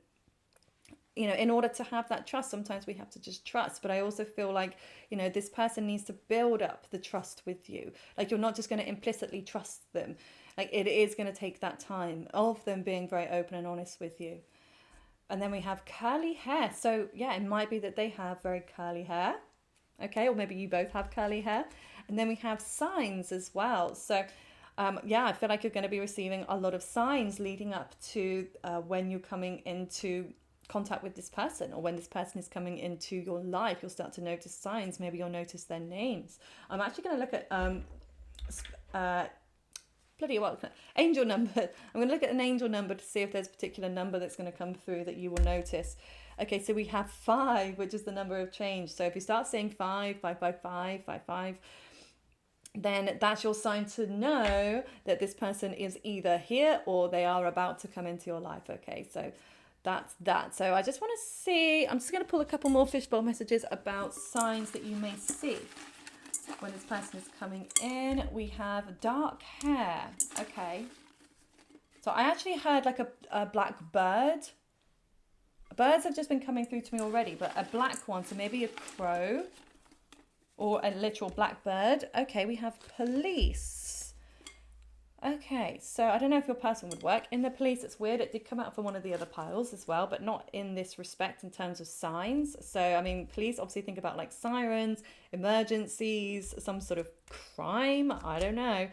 you know, in order to have that trust, sometimes we have to just trust. But I also feel like, you know, this person needs to build up the trust with you. Like, you're not just going to implicitly trust them. Like, it is going to take that time of them being very open and honest with you. And then we have curly hair. So yeah, it might be that they have very curly hair. Okay, or maybe you both have curly hair. And then we have signs as well. So yeah, I feel like you're going to be receiving a lot of signs leading up to when you're coming into contact with this person, or when this person is coming into your life. You'll start to notice signs. Maybe you'll notice their names. I'm actually going to look at angel number. I'm going to look at an angel number to see if there's a particular number that's going to come through that you will notice. Okay, so we have 5, which is the number of change. So if you start seeing 5, 5, 5, 5, 5, 5, then that's your sign to know that this person is either here or they are about to come into your life. Okay, so that's that. So I just want to see, I'm just going to pull a couple more fishbowl messages about signs that you may see when this person is coming in. We have dark hair. Okay. So I actually heard like a black bird. Birds have just been coming through to me already, but a black one. So maybe a crow or a literal black bird. Okay, we have police. Okay, so I don't know if your person would work in the police. It's weird. It did come out from one of the other piles as well, but not in this respect in terms of signs. So, I mean, police, obviously think about like sirens, emergencies, some sort of crime. I don't know.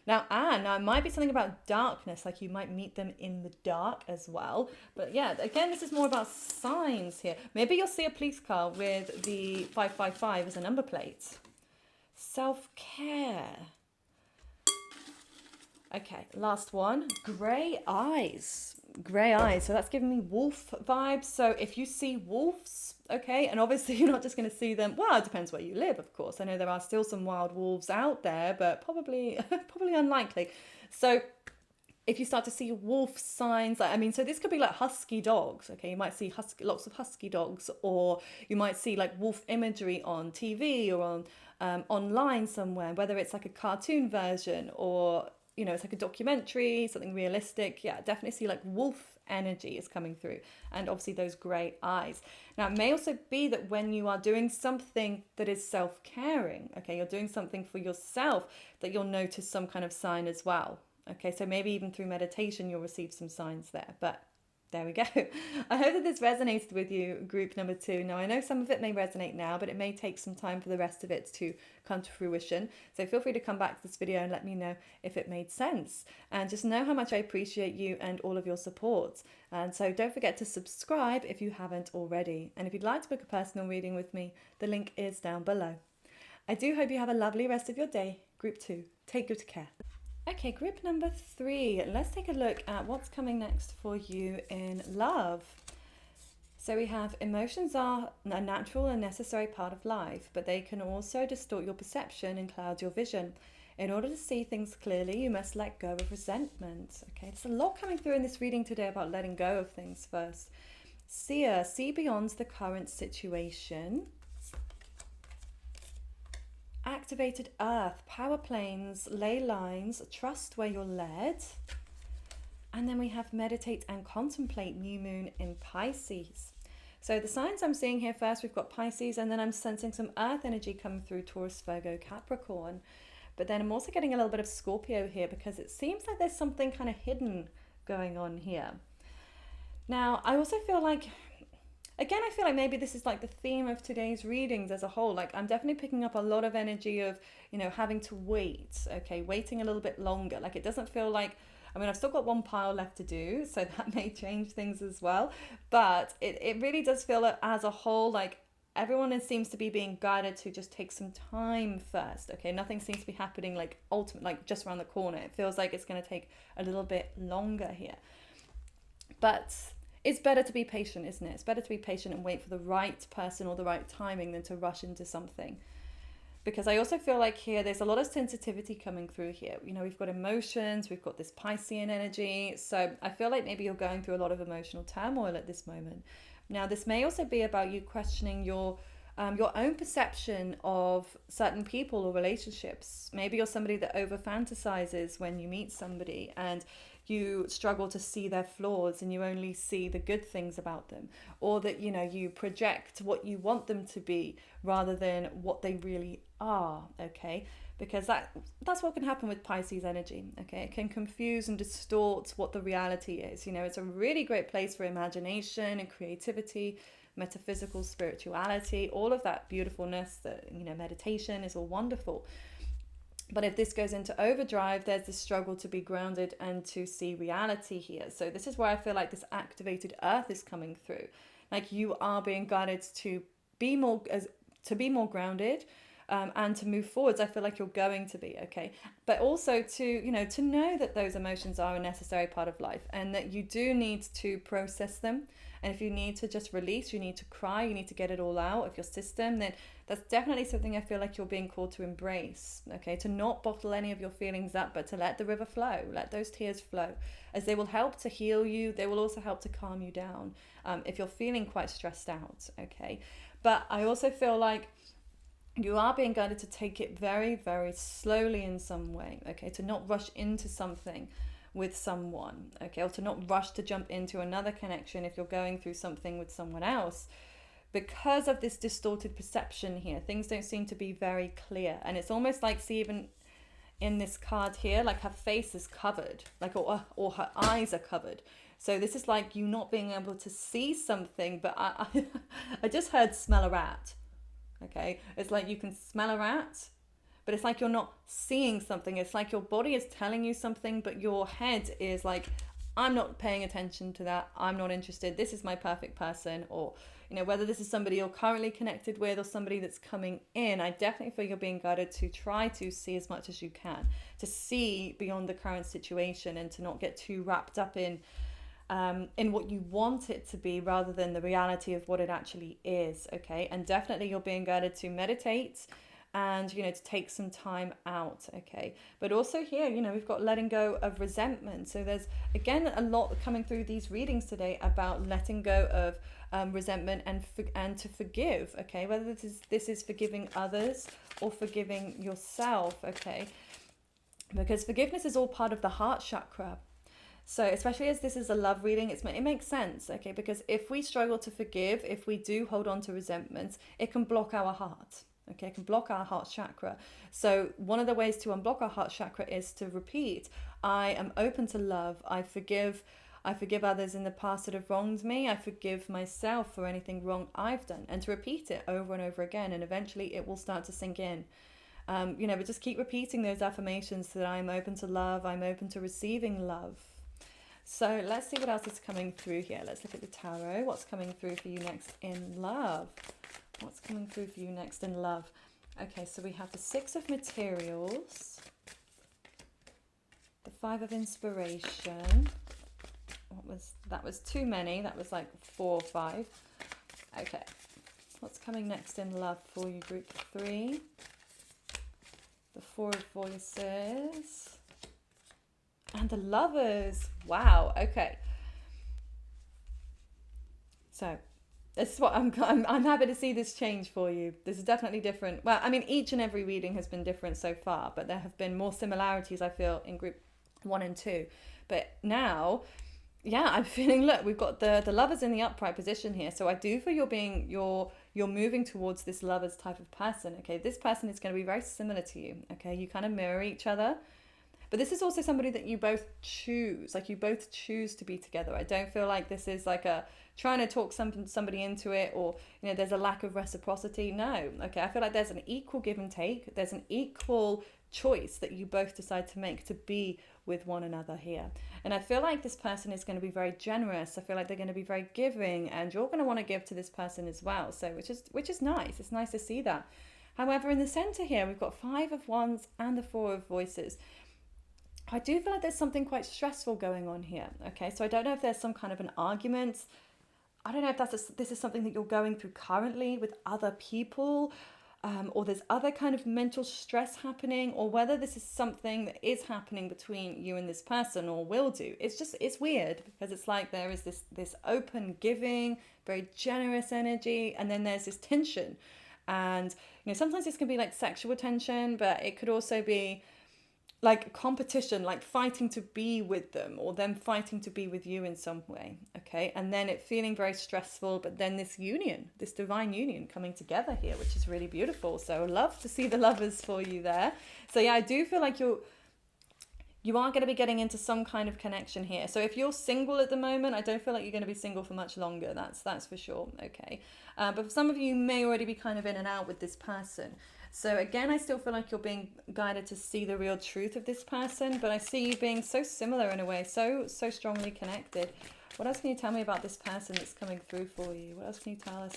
Now it might be something about darkness, like you might meet them in the dark as well. But yeah, again, this is more about signs here. Maybe you'll see a police car with the 555 as a number plate. Self-care. Okay, last one. Grey eyes. grey eyes, so that's giving me wolf vibes. So if you see wolves, okay, and obviously you're not just going to see them, well, it depends where you live, of course. I know there are still some wild wolves out there, but probably probably unlikely. So if you start to see wolf signs, like, I mean, so this could be like husky dogs, okay? You might see lots of husky dogs, or you might see like wolf imagery on TV or on online somewhere, whether it's like a cartoon version or, you know, it's like a documentary, something realistic. Yeah, definitely see like wolf energy is coming through, and obviously those grey eyes. Now, it may also be that when you are doing something that is self-caring, okay, you're doing something for yourself, that you'll notice some kind of sign as well. Okay, so maybe even through meditation, you'll receive some signs there. But there we go. I hope that this resonated with you, group number 2. Now, I know some of it may resonate now, but it may take some time for the rest of it to come to fruition. So feel free to come back to this video and let me know if it made sense. And just know how much I appreciate you and all of your support. And so don't forget to subscribe if you haven't already. And if you'd like to book a personal reading with me, the link is down below. I do hope you have a lovely rest of your day. Group 2, take good care. Okay, group number 3, let's take a look at what's coming next for you in love. So we have emotions are a natural and necessary part of life, but they can also distort your perception and cloud your vision. In order to see things clearly, you must let go of resentment. Okay, there's a lot coming through in this reading today about letting go of things first. Seer, see beyond the current situation. Activated earth, power planes, ley lines, trust where you're led. And then we have meditate and contemplate, new moon in Pisces. So the signs I'm seeing here first, we've got Pisces, and then I'm sensing some earth energy coming through Taurus, Virgo, Capricorn. But then I'm also getting a little bit of Scorpio here, because it seems like there's something kind of hidden going on here. Now, I also feel like, again, I feel like maybe this is like the theme of today's readings as a whole. Like, I'm definitely picking up a lot of energy of, you know, having to wait, okay, waiting a little bit longer. Like, it doesn't feel like, I mean, I've still got one pile left to do, so that may change things as well. But it really does feel like, as a whole, like everyone seems to be being guided to just take some time first, okay? Nothing seems to be happening like like just around the corner. It feels like it's going to take a little bit longer here. But it's better to be patient, isn't it? It's better to be patient and wait for the right person or the right timing than to rush into something. Because I also feel like here, there's a lot of sensitivity coming through here. You know, we've got emotions, we've got this Piscean energy. So I feel like maybe you're going through a lot of emotional turmoil at this moment. Now, this may also be about you questioning your own perception of certain people or relationships. Maybe you're somebody that over fantasizes when you meet somebody, and you struggle to see their flaws and you only see the good things about them, or that, you know, you project what you want them to be rather than what they really are, okay? Because that's what can happen with Pisces energy, okay? It can confuse and distort what the reality is. You know, it's a really great place for imagination and creativity, metaphysical spirituality, all of that beautifulness, that, you know, meditation is all wonderful. But if this goes into overdrive, there's this struggle to be grounded and to see reality here. So this is where I feel like this activated earth is coming through. Like, you are being guided to be more grounded, and to move forwards. I feel like you're going to be, okay? But also to, you know, to know that those emotions are a necessary part of life, and that you do need to process them. And if you need to just release, you need to cry, you need to get it all out of your system, then that's definitely something I feel like you're being called to embrace, okay? To not bottle any of your feelings up, but to let the river flow, let those tears flow, as they will help to heal you. They will also help to calm you down if you're feeling quite stressed out, okay? But I also feel like you are being guided to take it very, very slowly in some way, okay? To not rush into something with someone, okay? Or to not rush to jump into another connection if you're going through something with someone else. Because of this distorted perception here, things don't seem to be very clear. And it's almost like, see, even in this card here, like her face is covered, like, or her eyes are covered. So this is like you not being able to see something, but I just heard smell a rat. Okay, it's like you can smell a rat, but it's like you're not seeing something. It's like your body is telling you something, but your head is like, I'm not paying attention to that. I'm not interested. This is my perfect person. Or, you know, whether this is somebody you're currently connected with or somebody that's coming in, I definitely feel you're being guided to try to see as much as you can, to see beyond the current situation and to not get too wrapped up in in what you want it to be rather than the reality of what it actually is. Okay, and definitely you're being guided to meditate and, you know, to take some time out. Okay, but also here, you know, we've got letting go of resentment. So there's again a lot coming through these readings today about letting go of resentment and to forgive. Okay, whether this is forgiving others or forgiving yourself. Okay, because forgiveness is all part of the heart chakra. So especially as this is a love reading, it makes sense, okay? Because if we struggle to forgive, if we do hold on to resentments, it can block our heart, okay? It can block our heart chakra. So one of the ways to unblock our heart chakra is to repeat, I am open to love, I forgive others in the past that have wronged me, I forgive myself for anything wrong I've done, and to repeat it over and over again, and eventually it will start to sink in. You know, but just keep repeating those affirmations that I'm open to love, I'm open to receiving love. So let's see what else is coming through here. Let's look at the tarot. What's coming through for you next in love? What's coming through for you next in love? Okay, so we have the Six of Materials, the Five of Inspiration. That was too many. That was like 4 or 5. Okay, what's coming next in love for you, group 3? The Four of Voices. And the Lovers. Wow. Okay. So this is what I'm happy to see this change for you. This is definitely different. Well, I mean, each and every reading has been different so far, but there have been more similarities, I feel, in group 1 and 2. But now, yeah, I'm feeling, look, we've got the Lovers in the upright position here. So I do feel you're moving towards this Lovers type of person. Okay, this person is going to be very similar to you. Okay, you kind of mirror each other. But this is also somebody that you both choose, like you both choose to be together. I don't feel like this is like a trying to talk somebody into it, or, you know, there's a lack of reciprocity. No, okay, I feel like there's an equal give and take. There's an equal choice that you both decide to make to be with one another here. And I feel like this person is going to be very generous. I feel like they're going to be very giving, and you're going to want to give to this person as well. So which is nice. It's nice to see that. However, in the center here, we've got 5 of Wands and the 4 of Voices. I do feel like there's something quite stressful going on here, okay? So I don't know if there's some kind of an argument. I don't know if this is something that you're going through currently with other people, or there's other kind of mental stress happening, or whether this is something that is happening between you and this person, or will do. It's weird, because it's like there is this open giving, very generous energy, and then there's this tension. And, you know, sometimes this can be like sexual tension, but it could also be like competition, like fighting to be with them, or them fighting to be with you in some way, okay? And then it feeling very stressful, but then this union, this divine union coming together here, which is really beautiful. So love to see the Lovers for you there. So yeah, I do feel like you are going to be getting into some kind of connection here. So if you're single at the moment, I don't feel like you're going to be single for much longer. That's for sure, okay? But for some of you may already be kind of in and out with this person. So again, I still feel like you're being guided to see the real truth of this person, but I see you being so similar in a way, so strongly connected. What else can you tell me about this person that's coming through for you? What else can you tell us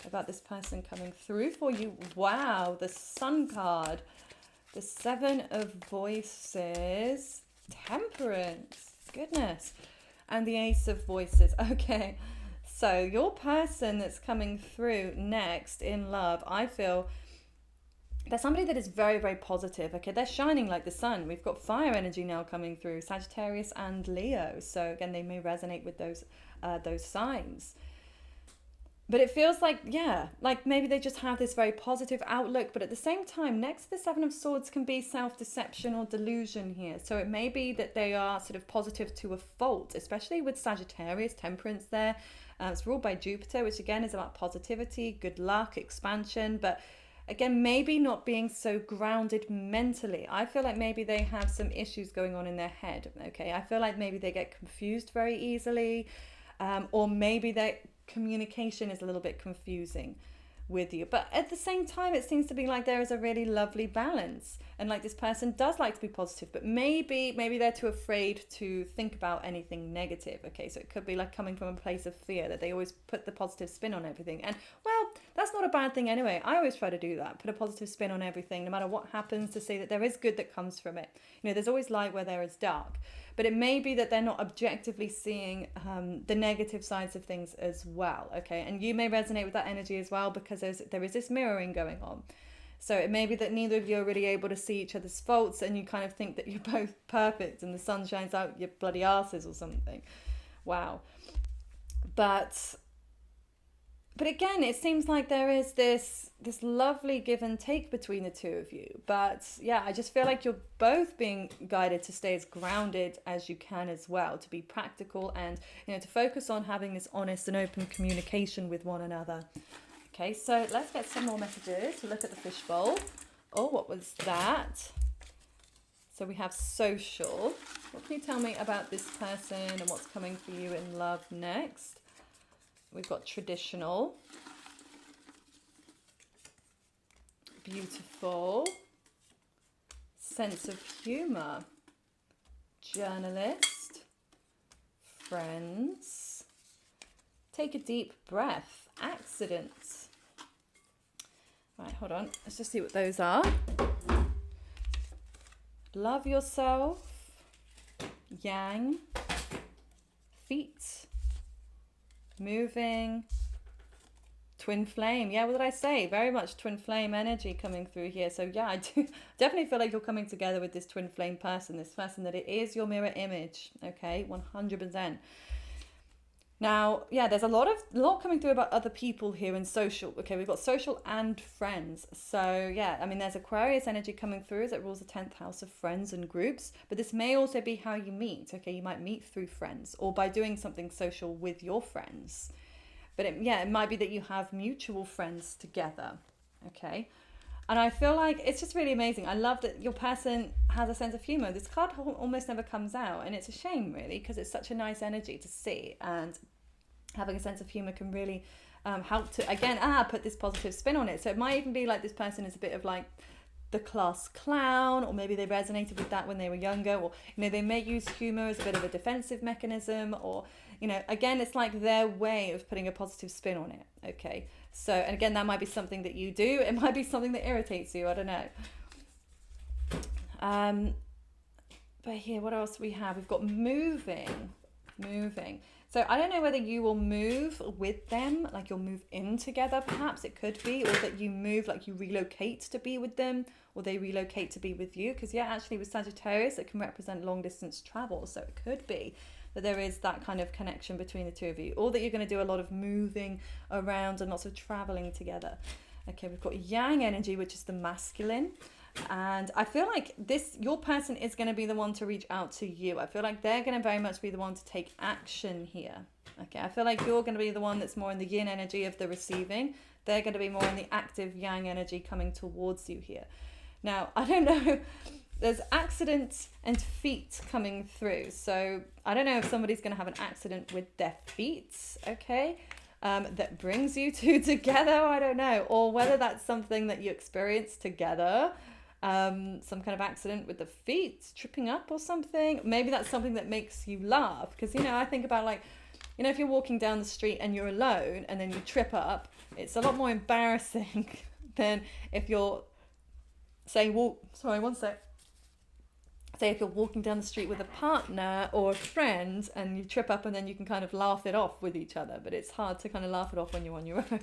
about this person coming through for you? Wow, the Sun card, the 7 of Voices, Temperance, goodness, and the Ace of Voices. Okay, so your person that's coming through next in love, I feel they're somebody that is very, very positive. Okay, they're shining like the sun. We've got fire energy now coming through, Sagittarius and Leo. So again, they may resonate with those signs. But it feels like, yeah, like maybe they just have this very positive outlook. But at the same time, next to the 7 of Swords can be self-deception or delusion here. So it may be that they are sort of positive to a fault, especially with Sagittarius, Temperance there. It's ruled by Jupiter, which again is about positivity, good luck, expansion. But again, maybe not being so grounded mentally. I feel like maybe they have some issues going on in their head, okay? I feel like maybe they get confused very easily, or maybe their communication is a little bit confusing with you. But at the same time, it seems to be like there is a really lovely balance, and like this person does like to be positive, but maybe they're too afraid to think about anything negative, okay? So it could be like coming from a place of fear, that they always put the positive spin on everything. And well, that's not a bad thing anyway. I always try to do that, put a positive spin on everything, no matter what happens, to say that there is good that comes from it. You know, there's always light where there is dark. But it may be that they're not objectively seeing the negative sides of things as well, okay? And you may resonate with that energy as well, because there is this mirroring going on. So it may be that neither of you are really able to see each other's faults, and you kind of think that you're both perfect and the sun shines out your bloody asses or something. Wow. But again, it seems like there is this lovely give and take between the two of you. But yeah, I just feel like you're both being guided to stay as grounded as you can as well, to be practical and, you know, to focus on having this honest and open communication with one another. Okay, so let's get some more messages. We'll look at the fishbowl. Oh, what was that? So we have social. What can you tell me about this person and what's coming for you in love next? We've got traditional, beautiful, sense of humor, journalist, friends, take a deep breath, accident. Right, hold on. Let's just see what those are. Love yourself, yang, feet, moving, twin flame. Yeah, what did I say? Very much twin flame energy coming through here. So yeah, I do definitely feel like you're coming together with this twin flame person, this person that it is your mirror image. Okay, 100%. Now, yeah, there's a lot coming through about other people here in social. Okay, we've got social and friends. So yeah, I mean, there's Aquarius energy coming through as it rules the 10th house of friends and groups. But this may also be how you meet. Okay, you might meet through friends or by doing something social with your friends. But it might be that you have mutual friends together. Okay. And I feel like it's just really amazing. I love that your person has a sense of humor. This card almost never comes out, and it's a shame, really, because it's such a nice energy to see. And having a sense of humor can really help to, again, put this positive spin on it. So it might even be like this person is a bit of like the class clown, or maybe they resonated with that when they were younger, or, you know, they may use humor as a bit of a defensive mechanism, or, you know, again, it's like their way of putting a positive spin on it. Okay. So, and again, that might be something that you do. It might be something that irritates you. I don't know. But here, what else we have? We've got moving. So I don't know whether you will move with them, like you'll move in together, perhaps it could be, or that you move, like you relocate to be with them, or they relocate to be with you. Because yeah, actually with Sagittarius, it can represent long distance travel. So it could be that there is that kind of connection between the two of you, or that you're going to do a lot of moving around and lots of traveling together. Okay, we've got yang energy, which is the masculine. And I feel like your person is going to be the one to reach out to you. I feel like they're going to very much be the one to take action here. Okay, I feel like you're going to be the one that's more in the yin energy of the receiving. They're going to be more in the active yang energy coming towards you here. Now, I don't know, there's accidents and feet coming through. So I don't know if somebody's going to have an accident with their feet, okay, that brings you two together. I don't know. Or whether that's something that you experience together. Some kind of accident with the feet, tripping up or something. Maybe that's something that makes you laugh. Because, you know, I think about, like, you know, if you're walking down the street and you're alone and then you trip up, it's a lot more embarrassing than if you're, say if you're walking down the street with a partner or a friend and you trip up, and then you can kind of laugh it off with each other. But it's hard to kind of laugh it off when you're on your own.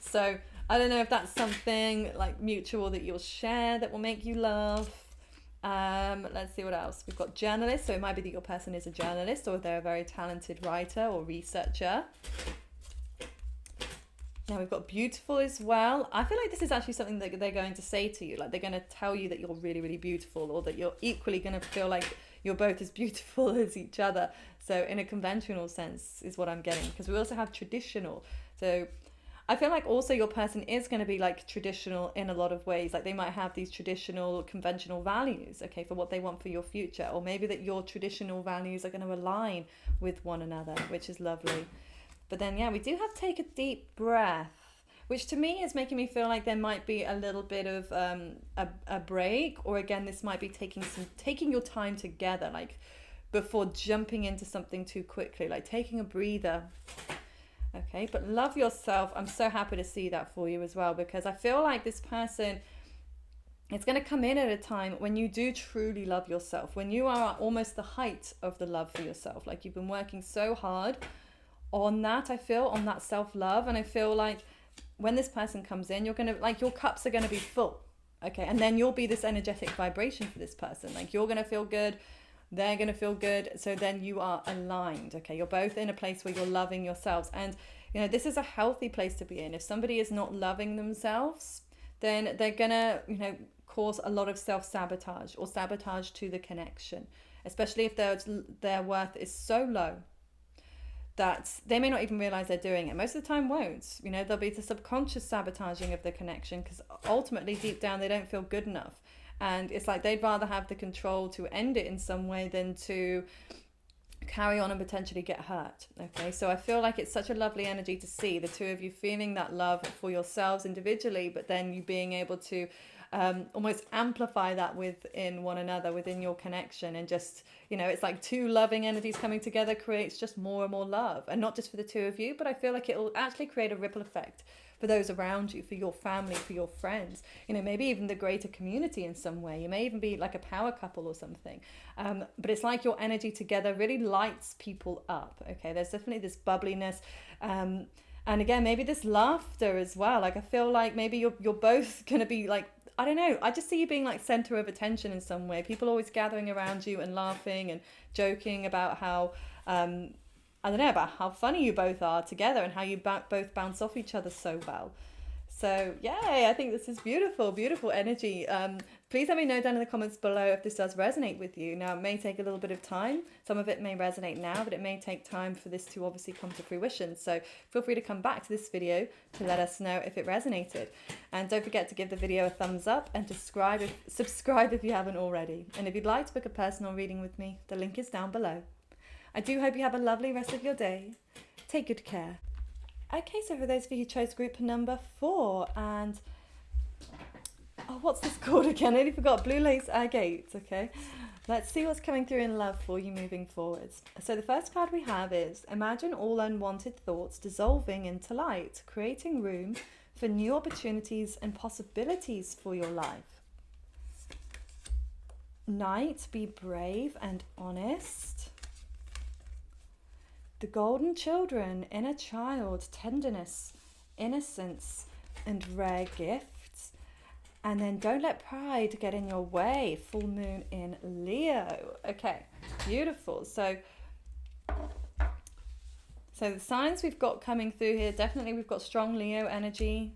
So I don't know if that's something like mutual that you'll share that will make you laugh. Let's see what else. We've got journalist. So it might be that your person is a journalist, or they're a very talented writer or researcher. Now we've got beautiful as well. I feel like this is actually something that they're going to say to you. Like they're going to tell you that you're really, really beautiful, or that you're equally going to feel like you're both as beautiful as each other. So in a conventional sense is what I'm getting. Because we also have traditional. So I feel like also your person is going to be like traditional in a lot of ways. Like they might have these traditional, conventional values, okay, for what they want for your future. Or maybe that your traditional values are going to align with one another, which is lovely. But then, yeah, we do have take a deep breath, which to me is making me feel like there might be a little bit of a break. Or again, this might be taking your time together, like before jumping into something too quickly, like taking a breather. Okay, but love yourself. I'm so happy to see that for you as well, because I feel like this person, it's going to come in at a time when you do truly love yourself, when you are at almost the height of the love for yourself. Like you've been working so hard on that, I feel, on that self-love. And I feel like when this person comes in, you're going to, like, your cups are going to be full. Okay, and then you'll be this energetic vibration for this person. Like you're going to feel good, they're going to feel good. So then you are aligned. Okay, you're both in a place where you're loving yourselves. And, you know, this is a healthy place to be in. If somebody is not loving themselves, then they're going to, you know, cause a lot of self-sabotage or sabotage to the connection, especially if their worth is so low that they may not even realize they're doing it. Most of the time won't. You know, there'll be the subconscious sabotaging of the connection, because ultimately deep down they don't feel good enough. And it's like they'd rather have the control to end it in some way than to carry on and potentially get hurt. Okay, so I feel like it's such a lovely energy to see the two of you feeling that love for yourselves individually, but then you being able to almost amplify that within one another, within your connection. And just, you know, it's like two loving energies coming together creates just more and more love. And not just for the two of you, but I feel like it will actually create a ripple effect for those around you, for your family, for your friends, you know, maybe even the greater community in some way. You may even be like a power couple or something. But it's like your energy together really lights people up. Okay, there's definitely this bubbliness. And again, maybe this laughter as well. Like I feel like maybe you're both going to be like, I don't know, I just see you being like center of attention in some way. People always gathering around you and laughing and joking about how, I don't know, about how funny you both are together and how you both bounce off each other so well. So yay, I think this is beautiful, beautiful energy. Please let me know down in the comments below if this does resonate with you. Now, it may take a little bit of time. Some of it may resonate now, but it may take time for this to obviously come to fruition. So feel free to come back to this video to let us know if it resonated. And don't forget to give the video a thumbs up and subscribe if you haven't already. And if you'd like to book a personal reading with me, the link is down below. I do hope you have a lovely rest of your day. Take good care. Okay, so for those of you who chose group number 4, and oh, what's this called again? I nearly forgot. Blue Lace Agate. Okay, let's see what's coming through in love for you moving forwards. So the first card we have is imagine all unwanted thoughts dissolving into light, creating room for new opportunities and possibilities for your life. Knight, be brave and honest. The golden children, inner child, tenderness, innocence, and rare gifts. And then don't let pride get in your way. Full moon in Leo. Okay, beautiful. So the signs we've got coming through here, definitely we've got strong Leo energy.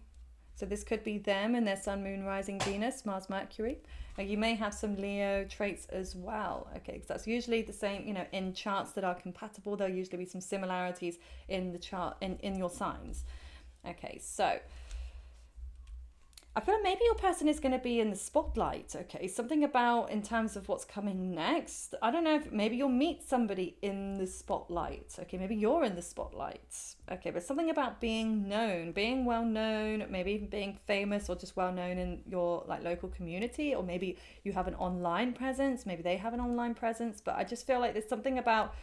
So this could be them and their sun, moon, rising, Venus, Mars, Mercury. You may have some Leo traits as well, okay, because that's usually the same, you know, in charts that are compatible, there'll usually be some similarities in the chart, in your signs. Okay, so I feel like maybe your person is going to be in the spotlight, okay, something about in terms of what's coming next. I don't know, if maybe you'll meet somebody in the spotlight, okay, maybe you're in the spotlight, okay, but something about being known, being well known, maybe even being famous or just well known in your like local community, or maybe you have an online presence, maybe they have an online presence, but I just feel like there's something about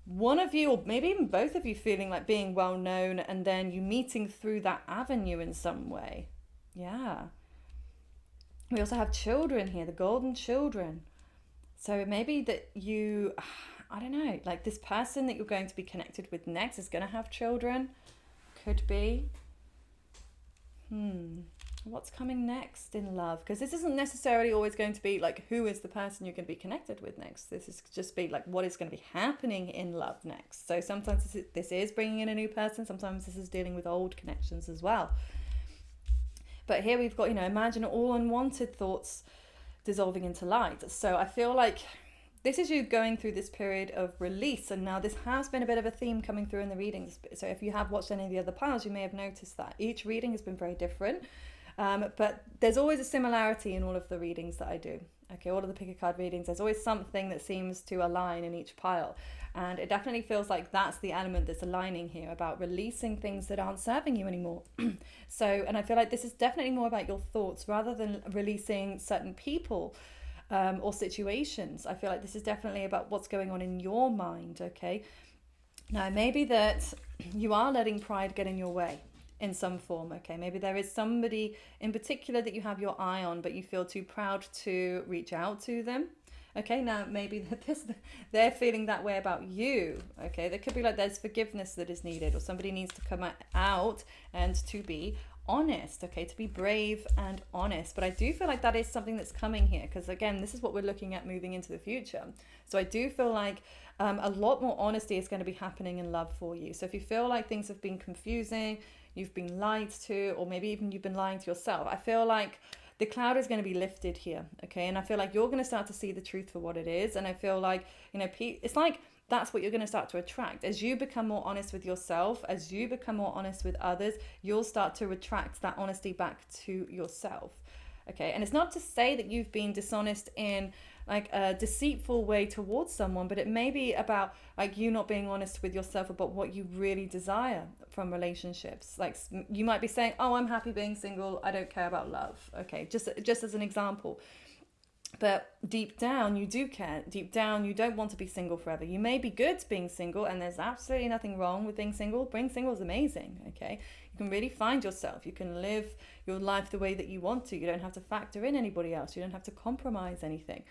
one of you, or maybe even both of you, feeling like being well known and then you meeting through that avenue in some way. Yeah. We also have children here, the golden children. So maybe that you, I don't know, like this person that you're going to be connected with next is going to have children. Could be. What's coming next in love? Because this isn't necessarily always going to be like who is the person you're going to be connected with next. This is just be like what is going to be happening in love next. So sometimes this is bringing in a new person. Sometimes this is dealing with old connections as well. But here we've got, you know, imagine all unwanted thoughts dissolving into light. So I feel like this is you going through this period of release. And now this has been a bit of a theme coming through in the readings. So if you have watched any of the other piles, you may have noticed that. Each reading has been very different. But there's always a similarity in all of the readings that I do. Okay, all of the pick a card readings, there's always something that seems to align in each pile. And it definitely feels like that's the element that's aligning here, about releasing things that aren't serving you anymore. And I feel like this is definitely more about your thoughts rather than releasing certain people or situations. I feel like this is definitely about what's going on in your mind, okay? Now, maybe that you are letting pride get in your way in some form. Okay, maybe there is somebody in particular that you have your eye on, but you feel too proud to reach out to them. Okay, now maybe they're feeling that way about you. Okay, there could be like there's forgiveness that is needed, or somebody needs to come out and to be honest. Okay, to be brave and honest. But I do feel like that is something that's coming here, because again, this is what we're looking at moving into the future. So I do feel like a lot more honesty is going to be happening in love for you. So if you feel like things have been confusing, you've been lied to, or maybe even you've been lying to yourself, I feel like the cloud is going to be lifted here. Okay, and I feel like you're going to start to see the truth for what it is. And I feel like, it's like that's what you're going to start to attract. As you become more honest with yourself, as you become more honest with others, you'll start to attract that honesty back to yourself. Okay, and it's not to say that you've been dishonest in like a deceitful way towards someone, but it may be about like you not being honest with yourself about what you really desire from relationships. Like you might be saying, oh, I'm happy being single, I don't care about love. Okay, just as an example. But deep down, you do care. Deep down, you don't want to be single forever. You may be good being single, and there's absolutely nothing wrong with being single. Being single is amazing, okay? You can really find yourself. You can live your life the way that you want to. You don't have to factor in anybody else. You don't have to compromise anything.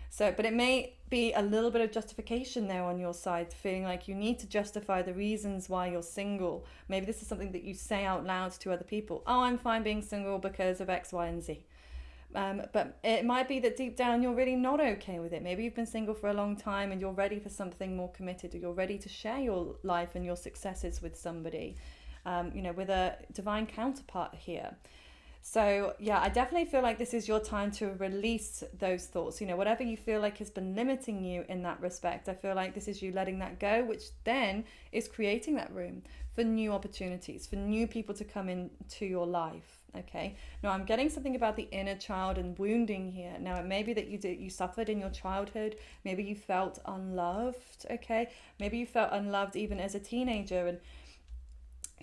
So, but it may be a little bit of justification there on your side, feeling like you need to justify the reasons why you're single. Maybe this is something that you say out loud to other people. Oh, I'm fine being single because of X, Y, and Z. But it might be that deep down you're really not okay with it. Maybe you've been single for a long time and you're ready for something more committed, or you're ready to share your life and your successes with somebody, with a divine counterpart here. So yeah, I definitely feel like this is your time to release those thoughts. Whatever you feel like has been limiting you in that respect, I feel like this is you letting that go, which then is creating that room for new opportunities, for new people to come into your life. Okay, now I'm getting something about the inner child and wounding here. Now it may be that you suffered in your childhood. Maybe you felt unloved. Okay, maybe you felt unloved even as a teenager, and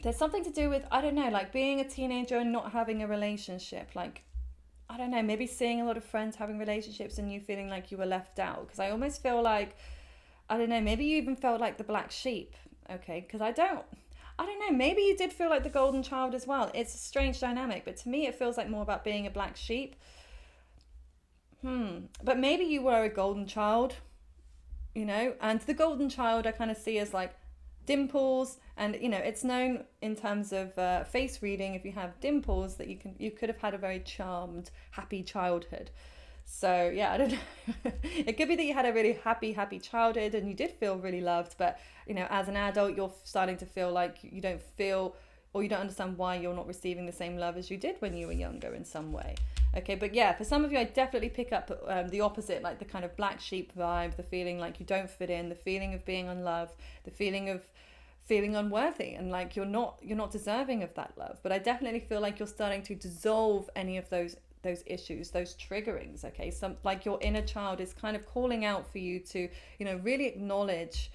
there's something to do with, I don't know, like being a teenager and not having a relationship. Like, I don't know, maybe seeing a lot of friends having relationships and you feeling like you were left out. Because I almost feel like, I don't know, maybe you even felt like the black sheep. Okay, because I don't know, maybe you did feel like the golden child as well. It's a strange dynamic, but to me it feels like more about being a black sheep. But maybe you were a golden child, and the golden child I kind of see as like dimples, and it's known in terms of face reading, if you have dimples, that you could have had a very charmed, happy childhood. So yeah, I don't know. It could be that you had a really happy childhood and you did feel really loved, but as an adult, you're starting to feel like you don't feel, or you don't understand why you're not receiving the same love as you did when you were younger in some way. Okay, but yeah, for some of you, I definitely pick up the opposite, like the kind of black sheep vibe, the feeling like you don't fit in, the feeling of being unloved, the feeling of feeling unworthy, and like you're not deserving of that love. But I definitely feel like you're starting to dissolve any of those issues, those triggerings. Okay, some like your inner child is kind of calling out for you to really acknowledge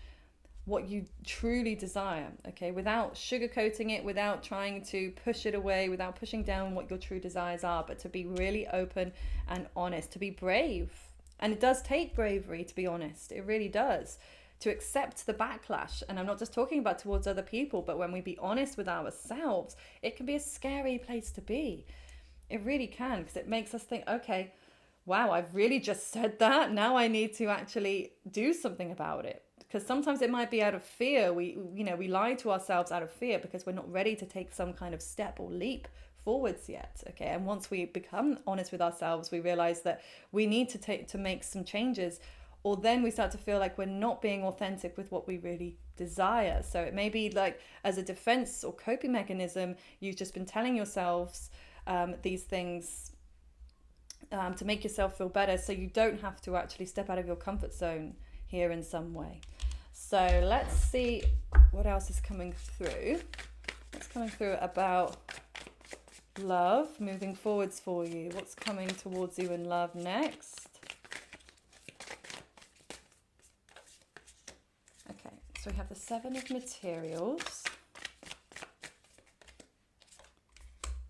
what you truly desire, okay, without sugarcoating it, without trying to push it away, without pushing down what your true desires are, but to be really open and honest, to be brave. And it does take bravery to be honest, it really does, to accept the backlash. And I'm not just talking about towards other people, but when we be honest with ourselves, it can be a scary place to be. It really can, because it makes us think, okay, wow, I've really just said that. Now I need to actually do something about it. Because sometimes it might be out of fear. We lie to ourselves out of fear because we're not ready to take some kind of step or leap forwards yet. Okay, and once we become honest with ourselves, we realize that we need to make some changes, or then we start to feel like we're not being authentic with what we really desire. So it may be like as a defense or coping mechanism, you've just been telling yourselves these things to make yourself feel better, so you don't have to actually step out of your comfort zone here in some way. So let's see what else is coming through. What's coming through about love moving forwards for you? What's coming towards you in love next? Okay, so we have the Seven of Materials,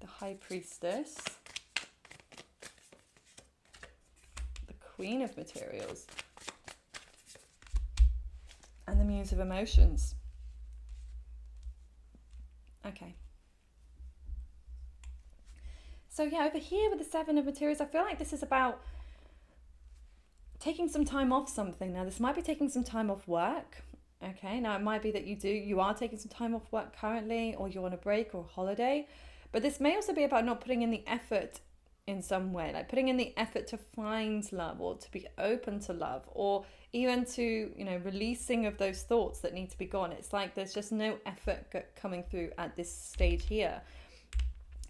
the High Priestess, the Queen of Materials, and the Muse of Emotions. Okay. So yeah, over here with the Seven of Materials, I feel like this is about taking some time off something. Now, this might be taking some time off work. Okay, now it might be that you are taking some time off work currently, or you're on a break or a holiday. But this may also be about not putting in the effort in some way, like putting in the effort to find love or to be open to love, or even to, releasing of those thoughts that need to be gone. It's like there's just no effort coming through at this stage here.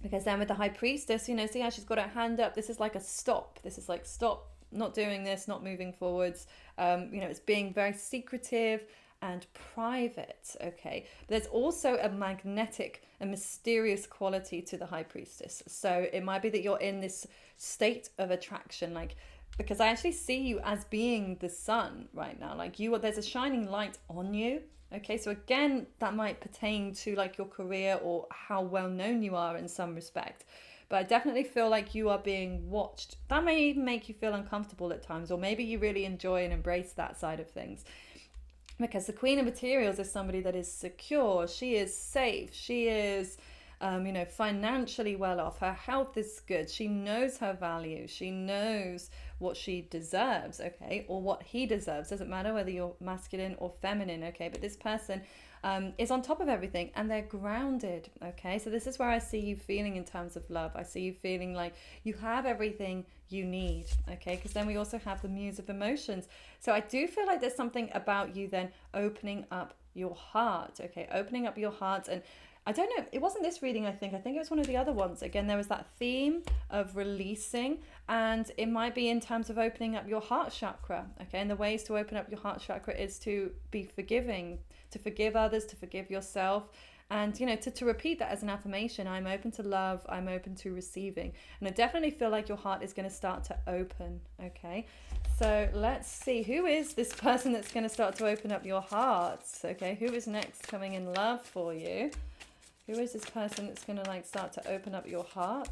Because then with the High Priestess, see how she's got her hand up? This is like a stop. This is like, stop, not doing this, not moving forwards. It's being very secretive and private, okay? But there's also a magnetic and mysterious quality to the High Priestess. So it might be that you're in this state of attraction, like, because I actually see you as being the sun right now. Like there's a shining light on you. Okay, so again, that might pertain to like your career or how well known you are in some respect. But I definitely feel like you are being watched. That may even make you feel uncomfortable at times, or maybe you really enjoy and embrace that side of things. Because the Queen of Materials is somebody that is secure, she is safe, she is financially well off, her health is good, she knows her value, she knows what she deserves, okay, or what he deserves. Doesn't matter whether you're masculine or feminine, okay, but this person is on top of everything and they're grounded, okay. So this is where I see you feeling in terms of love. I see you feeling like you have everything you need, okay, because then we also have the Muse of Emotions. So I do feel like there's something about you then opening up your heart, okay, opening up your heart. And I don't know, it wasn't this reading, I think it was one of the other ones. Again, there was that theme of releasing, and it might be in terms of opening up your heart chakra, okay? And the ways to open up your heart chakra is to be forgiving, to forgive others, to forgive yourself, and, to repeat that as an affirmation. I'm open to love, I'm open to receiving. And I definitely feel like your heart is going to start to open, okay? So let's see, who is this person that's going to start to open up your hearts, okay? Who is next coming in love for you? Who is this person that's going to start to open up your heart?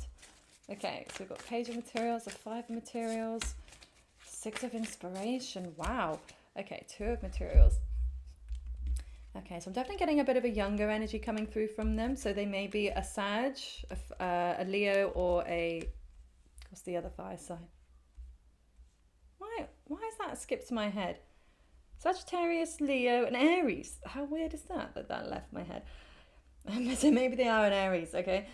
Okay, so we've got Page of Materials, the Five of Materials, Six of Inspiration. Wow. Okay, Two of Materials. Okay, so I'm definitely getting a bit of a younger energy coming through from them. So they may be a Sag, a Leo, or what's the other fire sign? Why is that skipped my head? Sagittarius, Leo, and Aries. How weird is that left my head? So maybe they are an Aries, okay?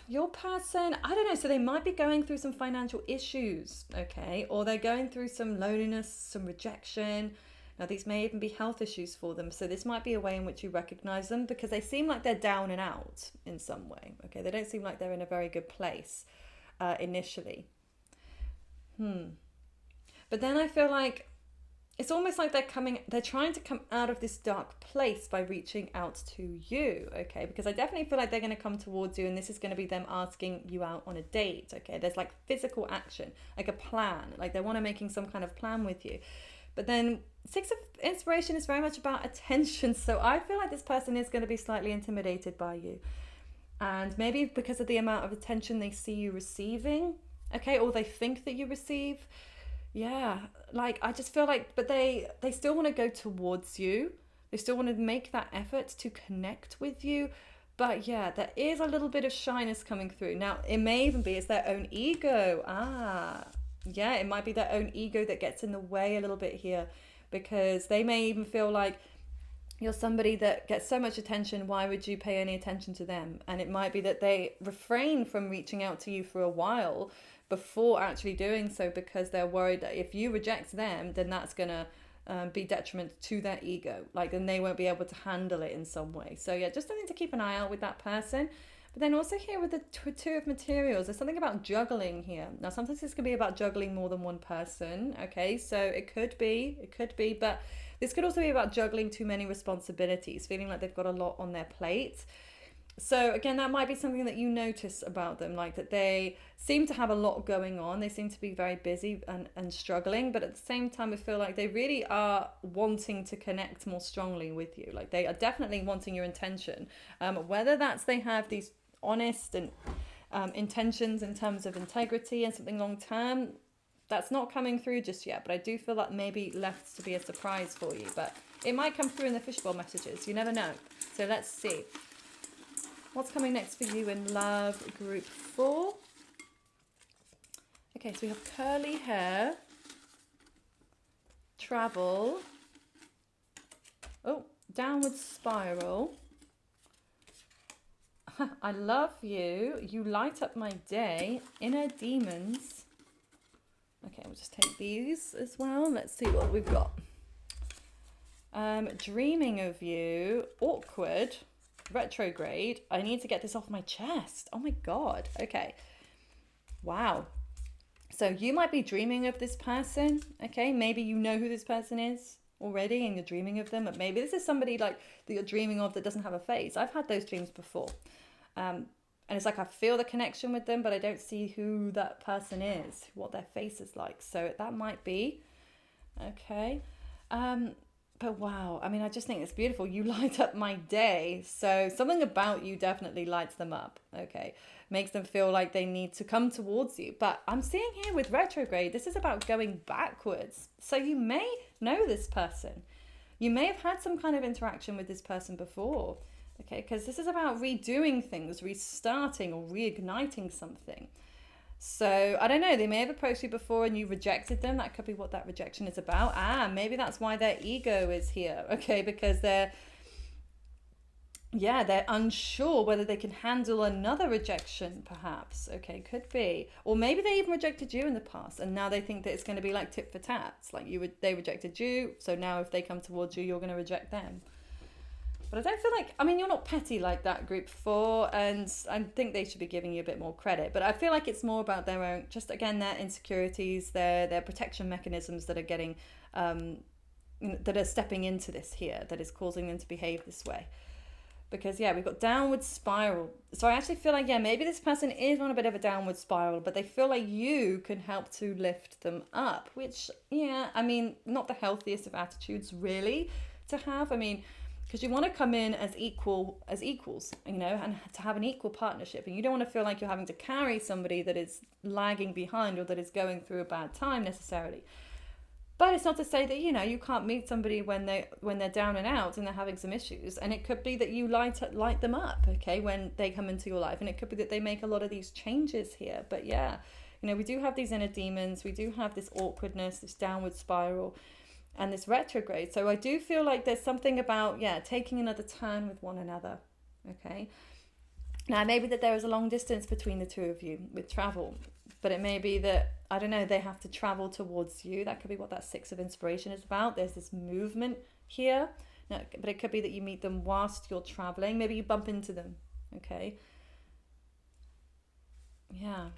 Your person, I don't know, so they might be going through some financial issues, okay? Or they're going through some loneliness, some rejection. Now, these may even be health issues for them. So this might be a way in which you recognize them, because they seem like they're down and out in some way, okay? They don't seem like they're in a very good place initially. But then I feel like it's almost like they're trying to come out of this dark place by reaching out to you, okay? Because I definitely feel like they're going to come towards you, and this is going to be them asking you out on a date, okay? There's like physical action, like a plan, like they want to making some kind of plan with you. But then Six of Inspiration is very much about attention. So I feel like this person is going to be slightly intimidated by you. And maybe because of the amount of attention they see you receiving, okay? Or they think that you receive. Yeah, like I just feel like, but they still want to go towards you. They still want to make that effort to connect with you. But yeah, there is a little bit of shyness coming through. Now, it may even be it's their own ego. Yeah, it might be their own ego that gets in the way a little bit here, because they may even feel like you're somebody that gets so much attention, why would you pay any attention to them? And it might be that they refrain from reaching out to you for a while before actually doing so, because they're worried that if you reject them, then that's going to be detriment to their ego. Like, then they won't be able to handle it in some way. So yeah, just something to keep an eye out with that person. But then also here with the Two of Materials, there's something about juggling here. Now, sometimes this can be about juggling more than one person, okay? So it could be, but this could also be about juggling too many responsibilities, feeling like they've got a lot on their plate. So again, that might be something that you notice about them, like that they seem to have a lot going on. They seem to be very busy and struggling, but at the same time, I feel like they really are wanting to connect more strongly with you. Like they are definitely wanting your intention. Whether that's they have these honest and intentions in terms of integrity and something long term, that's not coming through just yet, but I do feel that maybe left to be a surprise for you, but it might come through in the fishbowl messages. You never know. So let's see. What's coming next for you in love, group 4? Okay, so we have curly hair, travel, oh, downward spiral. I love you. You light up my day. Inner demons. Okay, we'll just take these as well. Let's see what we've got. Dreaming of you. Awkward. Retrograde. I need to get this off my chest. Oh my God. Okay. Wow. So you might be dreaming of this person. Okay. Maybe you know who this person is already and you're dreaming of them. But maybe this is somebody like that you're dreaming of that doesn't have a face. I've had those dreams before. And it's like I feel the connection with them, but I don't see who that person is, what their face is like. So that might be. Okay. But wow, I mean, I just think it's beautiful. You light up my day. So something about you definitely lights them up. Okay. Makes them feel like they need to come towards you. But I'm seeing here with retrograde, this is about going backwards. So you may know this person. You may have had some kind of interaction with this person before. Okay, because this is about redoing things, restarting or reigniting something. So, I don't know, they may have approached you before and you rejected them. That could be what that rejection is about. Maybe that's why their ego is here. Okay, because they're unsure whether they can handle another rejection, perhaps. Okay, could be. Or maybe they even rejected you in the past and now they think that it's going to be like tit for tat. Like they rejected you, so now if they come towards you, you're going to reject them. But I don't feel like, I mean, you're not petty like that, group 4, and I think they should be giving you a bit more credit. But I feel like it's more about their own, just again, their insecurities, their protection mechanisms that are getting, that are stepping into this here, that is causing them to behave this way. Because, yeah, we've got downward spiral. So I actually feel like, yeah, maybe this person is on a bit of a downward spiral, but they feel like you can help to lift them up, which, yeah, I mean, not the healthiest of attitudes, really, to have. I mean, because you want to come in as equals, you know, and to have an equal partnership. And you don't want to feel like you're having to carry somebody that is lagging behind or that is going through a bad time necessarily. But it's not to say that, you know, you can't meet somebody when they're down and out and they're having some issues. And it could be that you light them up, okay, when they come into your life. And it could be that they make a lot of these changes here. But yeah, you know, we do have these inner demons. We do have this awkwardness, this downward spiral, and this retrograde. So I do feel like there's something about, yeah, taking another turn with one another. Okay. Now, maybe that there is a long distance between the two of you with travel, but it may be that, I don't know, they have to travel towards you. That could be what that 6 of inspiration is about. There's this movement here. No, but it could be that you meet them whilst you're traveling. Maybe you bump into them. Okay. Yeah.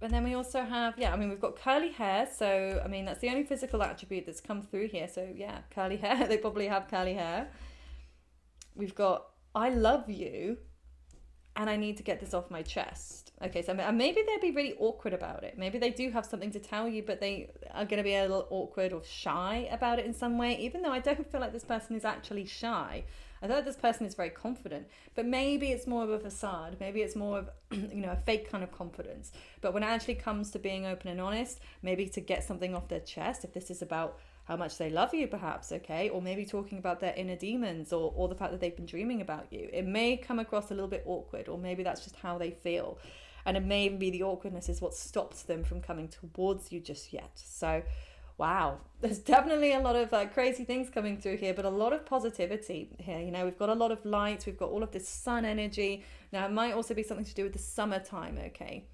And then we also have, yeah, I mean, we've got curly hair. So, I mean, that's the only physical attribute that's come through here. So, yeah, curly hair. They probably have curly hair. We've got, I love you and I need to get this off my chest. Okay, so maybe they'd be really awkward about it. Maybe they do have something to tell you, but they are going to be a little awkward or shy about it in some way, even though I don't feel like this person is actually shy. I thought this person is very confident, but maybe it's more of a facade. Maybe it's more of, you know, a fake kind of confidence. But when it actually comes to being open and honest, maybe to get something off their chest, if this is about how much they love you, perhaps, okay, or maybe talking about their inner demons or the fact that they've been dreaming about you, it may come across a little bit awkward, or maybe that's just how they feel. And it may even be the awkwardness is what stops them from coming towards you just yet. So, wow, there's definitely a lot of crazy things coming through here, but a lot of positivity here. You know, we've got a lot of light, we've got all of this sun energy. Now, it might also be something to do with the summertime, okay?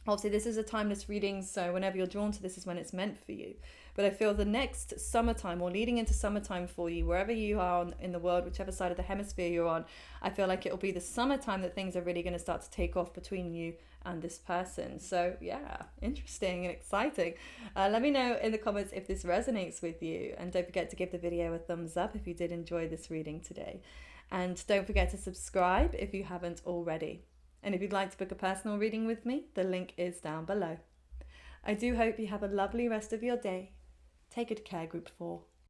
Obviously, this is a timeless reading, so whenever you're drawn to this is when it's meant for you. But I feel the next summertime or leading into summertime for you, wherever you are in the world, whichever side of the hemisphere you're on, I feel like it'll be the summertime that things are really going to start to take off between you and this person. So yeah, interesting and exciting. Let me know in the comments if this resonates with you. And don't forget to give the video a thumbs up if you did enjoy this reading today. And don't forget to subscribe if you haven't already. And if you'd like to book a personal reading with me, the link is down below. I do hope you have a lovely rest of your day. Take good care, Group 4.